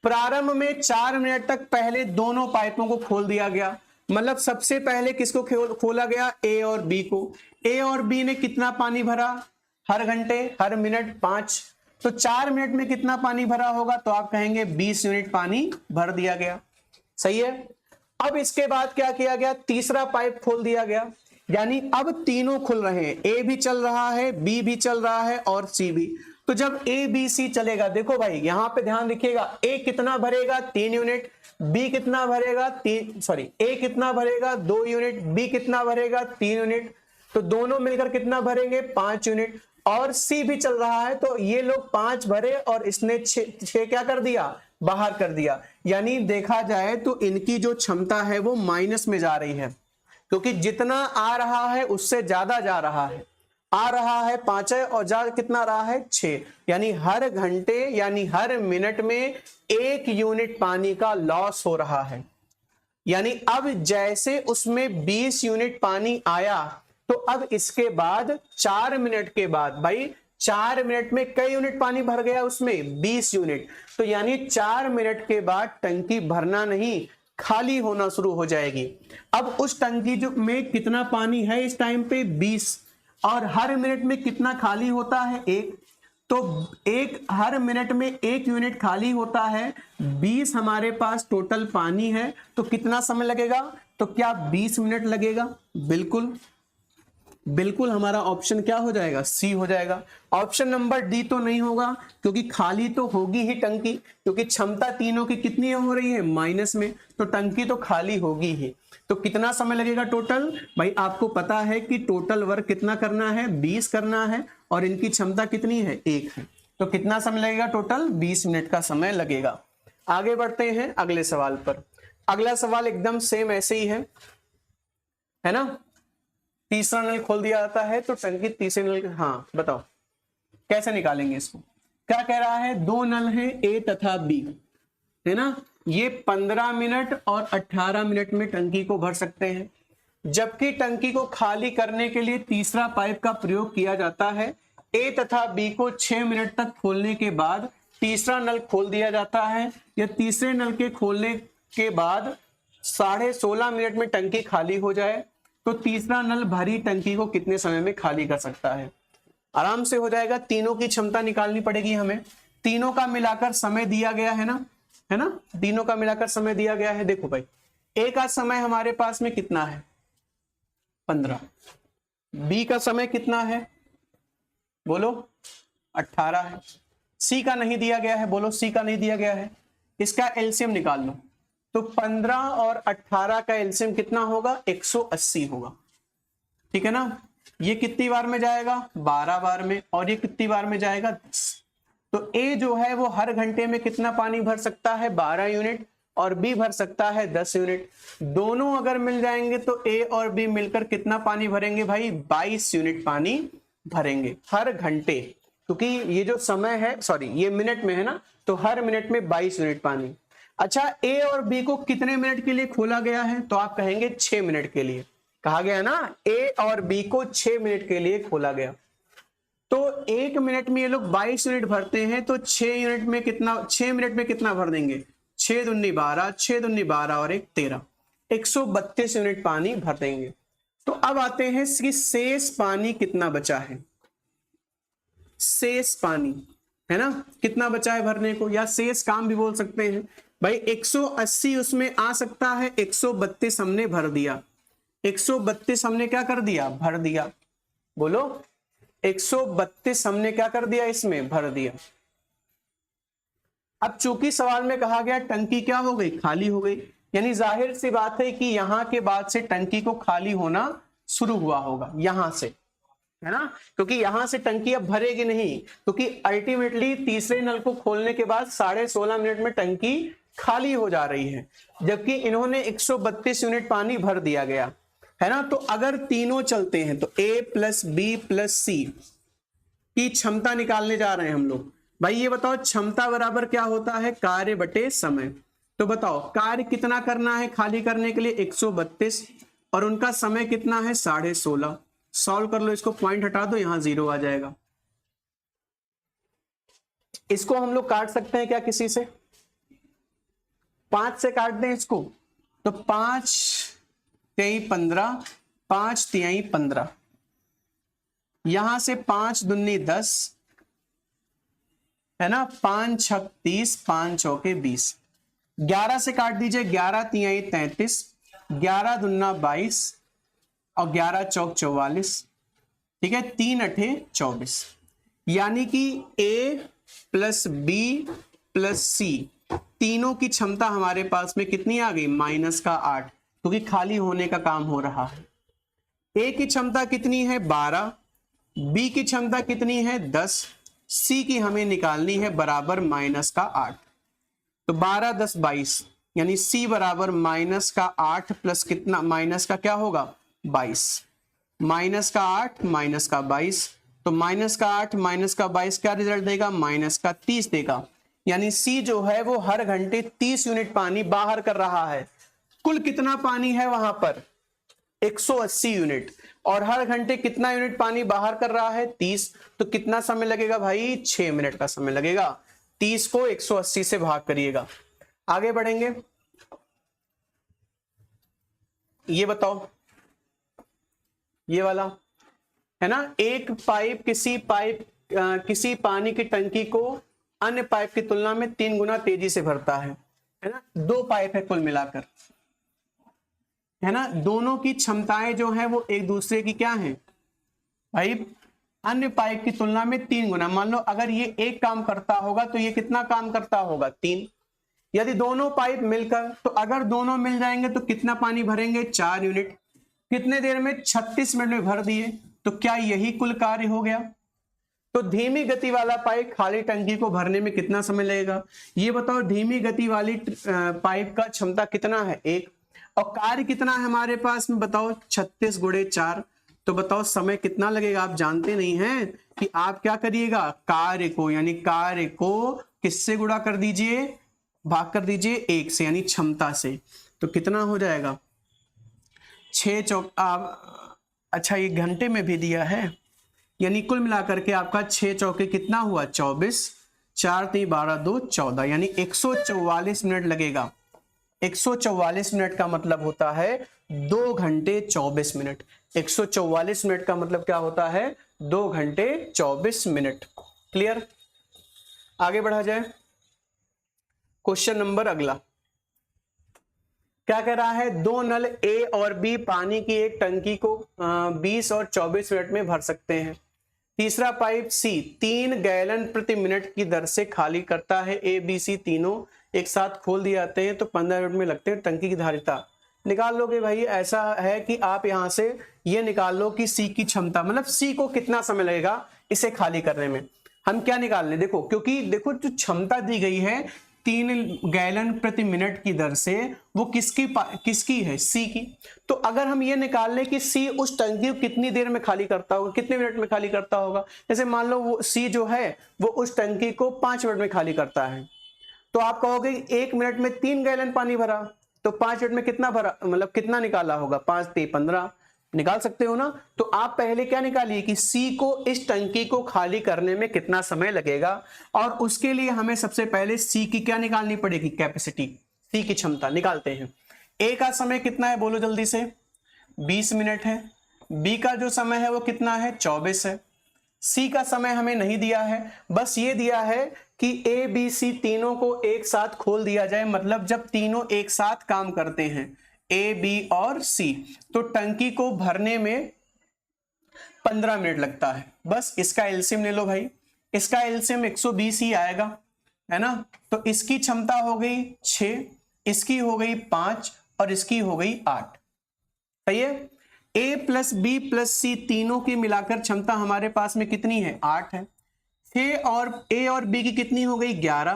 प्रारंभ में 4 मिनट तक पहले दोनों पाइपों को खोल दिया गया, मतलब सबसे पहले किसको खोला गया? ए और बी को। ए और बी ने कितना पानी भरा? हर घंटे, हर मिनट 5, तो 4 मिनट में कितना पानी भरा होगा? तो आप कहेंगे 20 यूनिट पानी भर दिया गया। सही है। अब इसके बाद क्या किया गया? तीसरा पाइप खोल दिया गया, यानी अब तीनों खुल रहे हैं, ए भी चल रहा है, बी भी चल रहा है और सी भी। तो जब ए बी सी चलेगा, देखो भाई यहां पे ध्यान रखिएगा, ए कितना भरेगा? 3 यूनिट, बी कितना भरेगा, ए कितना भरेगा 2 यूनिट, बी कितना भरेगा 3 यूनिट, तो दोनों मिलकर कितना भरेंगे 5 यूनिट। और सी भी चल रहा है, तो ये लोग 5 भरे और इसने 6 क्या कर दिया, बाहर कर दिया। यानी देखा जाए तो इनकी जो क्षमता है वो माइनस में जा रही है, क्योंकि जितना आ रहा है उससे ज्यादा जा रहा है। आ रहा है 5 और जा कितना रहा है 6, यानी हर घंटे यानी हर मिनट में 1 यूनिट पानी का लॉस हो रहा है। यानी अब जैसे उसमें 20 यूनिट पानी आया, तो अब इसके बाद 4 मिनट के बाद, भाई 4 मिनट में कई यूनिट पानी भर गया उसमें 20 यूनिट, तो यानी 4 मिनट के बाद टंकी भरना नहीं खाली होना शुरू हो जाएगी। अब उस टंकी जो में कितना पानी है इस टाइम पे 20, और हर मिनट में कितना खाली होता है 1, तो हर मिनट में 1 यूनिट खाली होता है। 20 हमारे पास टोटल पानी है, तो कितना समय लगेगा, तो क्या 20 मिनट लगेगा। बिल्कुल बिल्कुल हमारा ऑप्शन क्या हो जाएगा, सी हो जाएगा। ऑप्शन नंबर डी तो नहीं होगा, क्योंकि खाली तो होगी ही टंकी, क्योंकि क्षमता तीनों की कितनी हो रही है माइनस में, तो टंकी तो खाली होगी ही। तो कितना समय लगेगा टोटल, भाई आपको पता है कि टोटल वर्क कितना करना है 20 करना है, और इनकी क्षमता कितनी है 1 है, तो कितना समय लगेगा टोटल 20 मिनट का समय लगेगा। आगे बढ़ते हैं अगले सवाल पर। अगला सवाल एकदम सेम ऐसे ही है ना। तीसरा नल खोल दिया जाता है तो टंकी तीसरे नल, हाँ बताओ कैसे निकालेंगे इसको। क्या कह रहा है, 2 नल हैं ए तथा बी, है ना। ये 15 मिनट और 18 मिनट में टंकी को भर सकते हैं, जबकि टंकी को खाली करने के लिए तीसरा पाइप का प्रयोग किया जाता है। ए तथा बी को 6 मिनट तक खोलने के बाद तीसरा नल खोल दिया जाता है। या तीसरे नल के खोलने के बाद 16.5 मिनट में टंकी खाली हो जाए, तो तीसरा नल भरी टंकी को कितने समय में खाली कर सकता है। आराम से हो जाएगा, तीनों की क्षमता निकालनी पड़ेगी हमें। तीनों का मिलाकर समय दिया गया है ना, है ना, तीनों का मिलाकर समय दिया गया है। देखो भाई, ए का समय हमारे पास में कितना है 15, बी का समय कितना है बोलो 18 है, सी का नहीं दिया गया है, बोलो सी का नहीं दिया गया है। इसका एलसीएम निकाल लो, तो 15 और 18 का एलसीएम कितना होगा 180 होगा, ठीक है ना। ये कितनी बार में जाएगा 12 बार में, और ये कितनी बार में जाएगा 10। तो ए जो है वो हर घंटे में कितना पानी भर सकता है 12 यूनिट, और बी भर सकता है 10 यूनिट। दोनों अगर मिल जाएंगे तो ए और बी मिलकर कितना पानी भरेंगे भाई 22 यूनिट पानी भरेंगे हर घंटे, क्योंकि ये जो समय है ये मिनट में है ना, तो हर मिनट में 22 यूनिट पानी। अच्छा, ए और बी को कितने मिनट के लिए खोला गया है, तो आप कहेंगे 6 मिनट के लिए। कहा गया ना ए और बी को 6 मिनट के लिए खोला गया, तो 1 मिनट में ये लोग 22 यूनिट भरते हैं, तो 6 यूनिट में कितना, 6 मिनट में कितना भर देंगे 6 दूनी 12, 6 दूनी 12 और 1 13, 132 यूनिट पानी भर देंगे। तो अब आते हैं कि शेष पानी कितना बचा है। शेष पानी है ना, कितना बचा है भरने को, या शेष काम भी बोल सकते हैं भाई। 180 उसमें आ सकता है, 132 हमने भर दिया, 132 हमने क्या कर दिया भर दिया, बोलो 132 हमने क्या कर दिया इसमें भर दिया। अब चूंकि सवाल में कहा गया टंकी क्या हो गई खाली हो गई, यानी जाहिर सी बात है कि यहां के बाद से टंकी को खाली होना शुरू हुआ होगा यहां से, है ना, क्योंकि यहां से टंकी अब भरेगी नहीं, क्योंकि अल्टीमेटली तीसरे नल को खोलने के बाद 16.5 मिनट में टंकी खाली हो जा रही है, जबकि इन्होंने 132 यूनिट पानी भर दिया गया है ना। तो अगर तीनों चलते हैं तो ए प्लस बी प्लस सी की क्षमता निकालने जा रहे हैं हम लोग। भाई ये बताओ क्षमता बराबर क्या होता है कार्य बटे समय, तो बताओ कार्य कितना करना है खाली करने के लिए 132, और उनका समय कितना है 16.5। सॉल्व कर लो इसको, पॉइंट हटा दो, यहां 0 आ जाएगा। इसको हम लोग काट सकते हैं क्या किसी से, 5 से काट दें इसको, तो 5 3 15, 5 3 15, यहां से 5 दूनी 10 है ना, 5 6 30, 5 चौके 20, 11 से काट दीजिए, 11 3 33, 11 दूना 22 और 11 चौक 44, ठीक है, 3 8 24। यानी कि ए प्लस बी प्लस सी तीनों की क्षमता हमारे पास में कितनी आ गई, -8, क्योंकि खाली होने का काम हो रहा है। ए की क्षमता कितनी है 12, बी की क्षमता कितनी है 10, सी की हमें निकालनी है बराबर -8। तो 12 10 22, यानी सी बराबर -8 प्लस कितना, माइनस का क्या होगा 22, -8 -22, तो -8 -22 क्या रिजल्ट देगा, -30 देगा। यानी सी जो है वो हर घंटे 30 यूनिट पानी बाहर कर रहा है। कुल कितना पानी है वहां पर, 180 यूनिट, और हर घंटे कितना यूनिट पानी बाहर कर रहा है 30, तो कितना समय लगेगा भाई, 6 मिनट का समय लगेगा। 30 को 180 से भाग करिएगा। आगे बढ़ेंगे, ये बताओ, ये वाला है ना, एक पाइप किसी पानी की टंकी को अन्य पाइप की तुलना में 3 गुना तेजी से भरता है ना। 2 पाइप है कुल मिलाकर, है ना, दोनों की क्षमताएं जो है वो एक दूसरे की क्या है भाई, अन्य पाइप की तुलना में 3 गुना। मान लो अगर ये एक काम करता होगा तो ये कितना काम करता होगा, 3। यदि दोनों पाइप मिलकर, तो अगर दोनों मिल जाएंगे तो कितना पानी भरेंगे, 4 यूनिट। कितने देर में, 36 मिनट में भर दिए। तो क्या यही कुल कार्य हो गया। तो धीमी गति वाला पाइप खाली टंकी को भरने में कितना समय लगेगा, ये बताओ। धीमी गति वाली पाइप का क्षमता कितना है, 1, और कार्य कितना है हमारे पास में बताओ, 36 गुणे 4। तो बताओ समय कितना लगेगा, आप जानते नहीं हैं कि आप क्या करिएगा, कार्य को, यानी कार्य को किससे गुणा कर दीजिए, भाग कर दीजिए 1 से, यानी क्षमता से। तो कितना हो जाएगा, 6 चौक, अच्छा ये घंटे में भी दिया है, यानी कुल मिलाकर के आपका 6 चौके कितना हुआ, 24, 4 3 12 2 14, यानी 144 मिनट लगेगा। 144 मिनट का मतलब होता है 2 घंटे 24 मिनट। 144 मिनट का मतलब क्या होता है, 2 घंटे 24 मिनट। क्लियर। आगे बढ़ा जाए, क्वेश्चन नंबर अगला क्या कह रहा है, 2 नल ए और बी पानी की एक टंकी को 20 और 24 मिनट में भर सकते हैं। तीसरा पाइप सी 3 गैलन प्रति मिनट की दर से खाली करता है। ए बी सी तीनों एक साथ खोल दिए जाते हैं तो 15 मिनट में लगते हैं। टंकी की धारिता निकाल लोगे भाई। ऐसा है कि आप यहां से ये निकाल लो कि सी की क्षमता, मतलब सी को कितना समय लगेगा इसे खाली करने में। हम क्या निकाल लें, देखो, क्योंकि देखो जो क्षमता दी गई है 3 गैलन प्रति मिनट की दर से, वो किसकी है, सी की। तो अगर हम ये निकाल लें कि सी उस टंकी को कितनी देर में खाली करता होगा, कितने मिनट में खाली करता होगा, जैसे मान लो वो सी जो है वो उस टंकी को 5 मिनट में खाली करता है, तो आप कहोगे 1 मिनट में 3 गैलन पानी भरा, तो 5 मिनट में कितना भरा, मतलब कितना निकाला होगा, 5 3 15 निकाल सकते हो ना। तो आप पहले क्या निकालिए कि सी को इस टंकी को खाली करने में कितना समय लगेगा, और उसके लिए हमें सबसे पहले सी की क्या निकालनी पड़ेगी, कैपेसिटी, सी की क्षमता निकालते हैं। ए का समय कितना है बोलो जल्दी से, 20 मिनट है। बी का जो समय है वो कितना है, 24 है। सी का समय हमें नहीं दिया है, बस ये दिया है कि ए बी सी तीनों को एक साथ खोल दिया जाए, मतलब जब तीनों एक साथ काम करते हैं ए बी और सी, तो टंकी को भरने में 15 मिनट लगता है। बस इसका एलसीएम ले लो भाई, इसका एलसीएम 120 ही आएगा, है ना। तो इसकी क्षमता हो गई 6, इसकी हो गई 5 और इसकी हो गई 8। सही है। ए प्लस बी प्लस सी तीनों की मिलाकर क्षमता हमारे पास में कितनी है, 8 है। 6 और ए और बी की कितनी हो गई, 11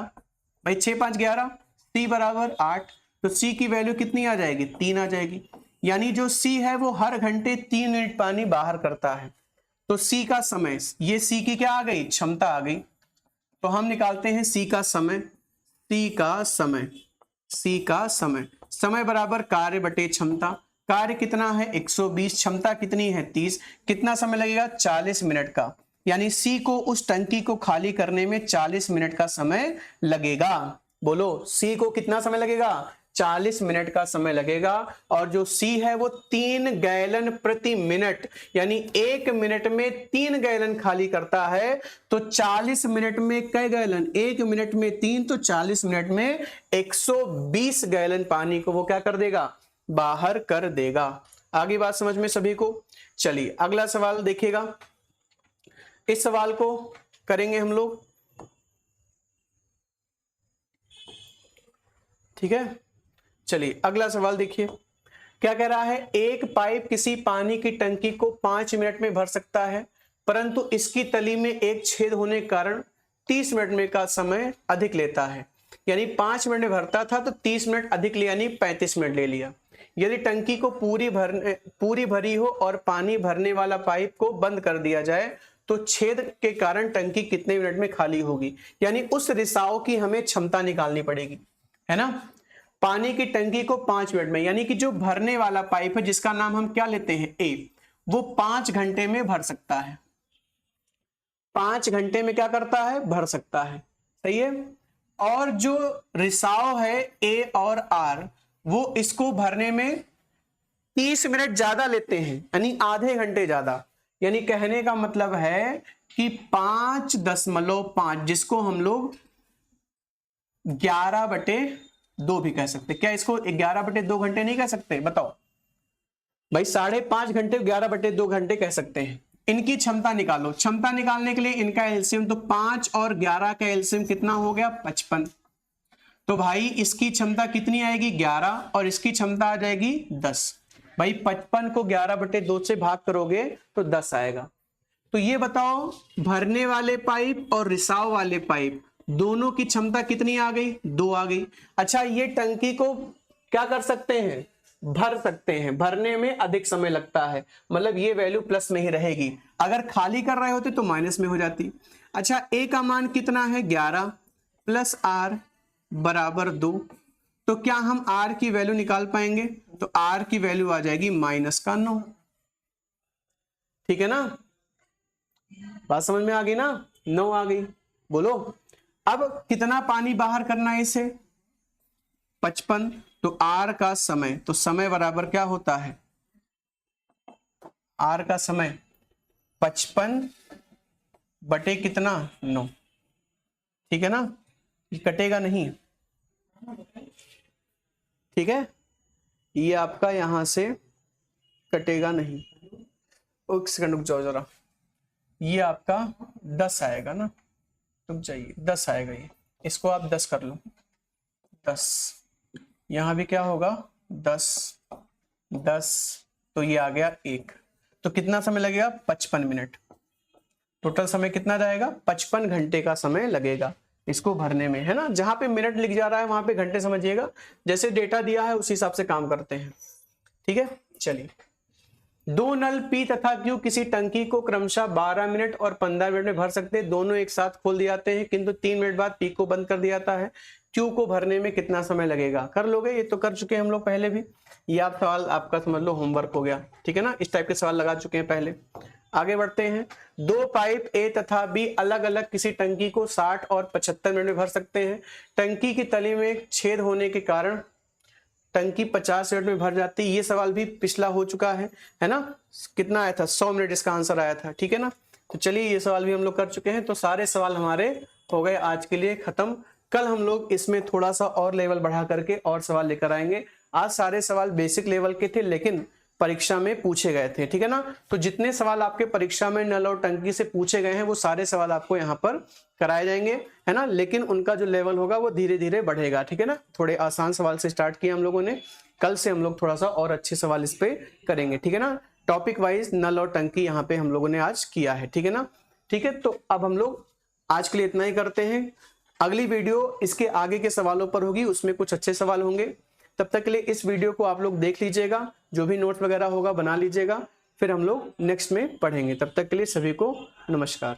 भाई, 6 5 11, सी बराबर 8, तो सी की वैल्यू कितनी आ जाएगी, 3 आ जाएगी। यानी जो सी है वो हर घंटे 3 यूनिट पानी बाहर करता है। तो सी का समय, ये सी की क्या आ गई, क्षमता आ गई। तो हम निकालते हैं सी का समय, सी का समय बराबर कार्य बटे क्षमता। कार्य कितना है 120, क्षमता कितनी है 30, कितना समय लगेगा 40 मिनट का। यानी सी को उस टंकी को खाली करने में 40 मिनट का समय लगेगा। बोलो सी को कितना समय लगेगा, 40 मिनट का समय लगेगा। और जो सी है वो 3 गैलन प्रति मिनट, यानी 1 मिनट में 3 गैलन खाली करता है। तो 40 मिनट में कै गैलन, 1 मिनट में 3, तो 40 मिनट में 120 गैलन पानी को वो क्या कर देगा, बाहर कर देगा। आगे बात समझ में सभी को। चलिए अगला सवाल देखिएगा, इस सवाल को करेंगे हम लोग। ठीक है, चलिए अगला सवाल देखिए क्या कह रहा है। एक पाइप किसी पानी की टंकी को 5 मिनट में भर सकता है, परंतु इसकी तली में एक छेद होने के कारण 30 मिनट में का समय अधिक लेता है। यानी 5 मिनट में भरता था तो 30 मिनट अधिक लिया, यानी 35 मिनट ले लिया। यदि टंकी को पूरी भरी हो और पानी भरने वाला पाइप को बंद कर दिया जाए तो छेद के कारण टंकी कितने मिनट में खाली होगी। यानी उस रिसाव की हमें क्षमता निकालनी पड़ेगी, है ना। पानी की टंकी को 5 मिनट में, यानी कि जो भरने वाला पाइप है जिसका नाम हम क्या लेते हैं ए, वो 5 घंटे में भर सकता है। 5 घंटे में क्या करता है, भर सकता है, सही है। और जो रिसाव है ए और आर, वो इसको भरने में 30 मिनट ज्यादा लेते हैं, यानी आधे घंटे ज्यादा। यानी कहने का मतलब है कि 5.5, जिसको हम लोग 11/2 भी कह सकते। क्या इसको 11/2 घंटे नहीं कह सकते, बताओ भाई। 5.5 घंटे 11/2 घंटे कह सकते हैं। इनकी क्षमता निकालो। क्षमता निकालने के लिए इनका एलसीएम, तो 5 और 11 का एलसीएम कितना हो गया, 55। तो भाई इसकी क्षमता कितनी आएगी, 11, और इसकी क्षमता आ जाएगी 10। भाई 55 को 11/2 से भाग करोगे तो 10 आएगा। तो ये बताओ भरने वाले पाइप और रिसाव वाले पाइप दोनों की क्षमता कितनी आ गई, 2 आ गई। अच्छा, ये टंकी को क्या कर सकते हैं, भर सकते हैं। भरने में अधिक समय लगता है, मतलब ये वैल्यू प्लस में ही रहेगी। अगर खाली कर रहे होते तो माइनस में हो जाती। अच्छा, ए का मान कितना है, 11 प्लस आर बराबर 2। तो क्या हम आर की वैल्यू निकाल पाएंगे, तो आर की वैल्यू आ जाएगी -9। ठीक है ना, बात समझ में आ गई ना, 9 आ गई। बोलो अब कितना पानी बाहर करना है इसे, 55। तो आर का समय, तो समय बराबर क्या होता है, आर का समय 55 बटे कितना, 9। ठीक है ना, ये कटेगा नहीं, ठीक है, ये आपका यहां से कटेगा नहीं। एक सेकंड रुक जाओ जरा, ये आपका 10 आएगा ना, रुक जाइए, 10 आएगा ये, इसको आप 10 कर लो, 10। यहां भी क्या होगा, 10, तो ये आ गया 1। तो कितना समय लगेगा, 55 मिनट। टोटल समय कितना जाएगा, 55 घंटे का समय लगेगा इसको भरने में, है ना। जहां पे मिनट लिख जा रहा है वहां पे घंटे समझिएगा, जैसे डेटा दिया है उसी हिसाब से काम करते हैं। ठीक है, चलिए। 2 नल पी तथा क्यू किसी टंकी को क्रमशः 12 मिनट और 15 मिनट में भर सकते हैं। दोनों एक साथ खोल दिए जाते हैं, किंतु 3 मिनट बाद पी को बंद कर दिया जाता है। क्यू को भरने में कितना समय लगेगा, कर लोगे, ये तो कर चुके हैं हम लोग पहले भी। ये आप सवाल आपका समझ लो होमवर्क हो गया, ठीक है ना, इस टाइप के सवाल लगा चुके हैं पहले। आगे बढ़ते हैं। 2 पाइप ए तथा बी अलग अलग किसी टंकी को 60 और 75 मिनट में भर सकते हैं। टंकी की तली में एक छेद होने के कारण टंकी 50 मिनट में भर जाती है। ये सवाल भी पिछला हो चुका है ना, कितना आया था, 100 मिनट इसका आंसर आया था। ठीक है ना, तो चलिए ये सवाल भी हम लोग कर चुके हैं। तो सारे सवाल हमारे हो गए आज के लिए खत्म। कल हम लोग इसमें थोड़ा सा और लेवल बढ़ा करके और सवाल लेकर आएंगे। आज सारे सवाल बेसिक लेवल के थे, लेकिन परीक्षा में पूछे गए थे, ठीक है ना। तो जितने सवाल आपके परीक्षा में नल और टंकी से पूछे गए हैं वो सारे सवाल आपको यहाँ पर कराए जाएंगे, है ना। लेकिन उनका जो लेवल होगा वो धीरे धीरे बढ़ेगा, ठीक है ना। थोड़े आसान सवाल से स्टार्ट किए हम लोगों ने, कल से हम लोग थोड़ा सा और अच्छे सवाल इस पे करेंगे, ठीक है ना। टॉपिक वाइज नल और टंकी यहाँ पे हम लोगों ने आज किया है, ठीक है ना। ठीक है, तो अब हम लोग आज के लिए इतना ही करते हैं। अगली वीडियो इसके आगे के सवालों पर होगी, उसमें कुछ अच्छे सवाल होंगे। तब तक के लिए इस वीडियो को आप लोग देख लीजिएगा, जो भी नोट्स वगैरह होगा बना लीजिएगा, फिर हम लोग नेक्स्ट में पढ़ेंगे। तब तक के लिए सभी को नमस्कार।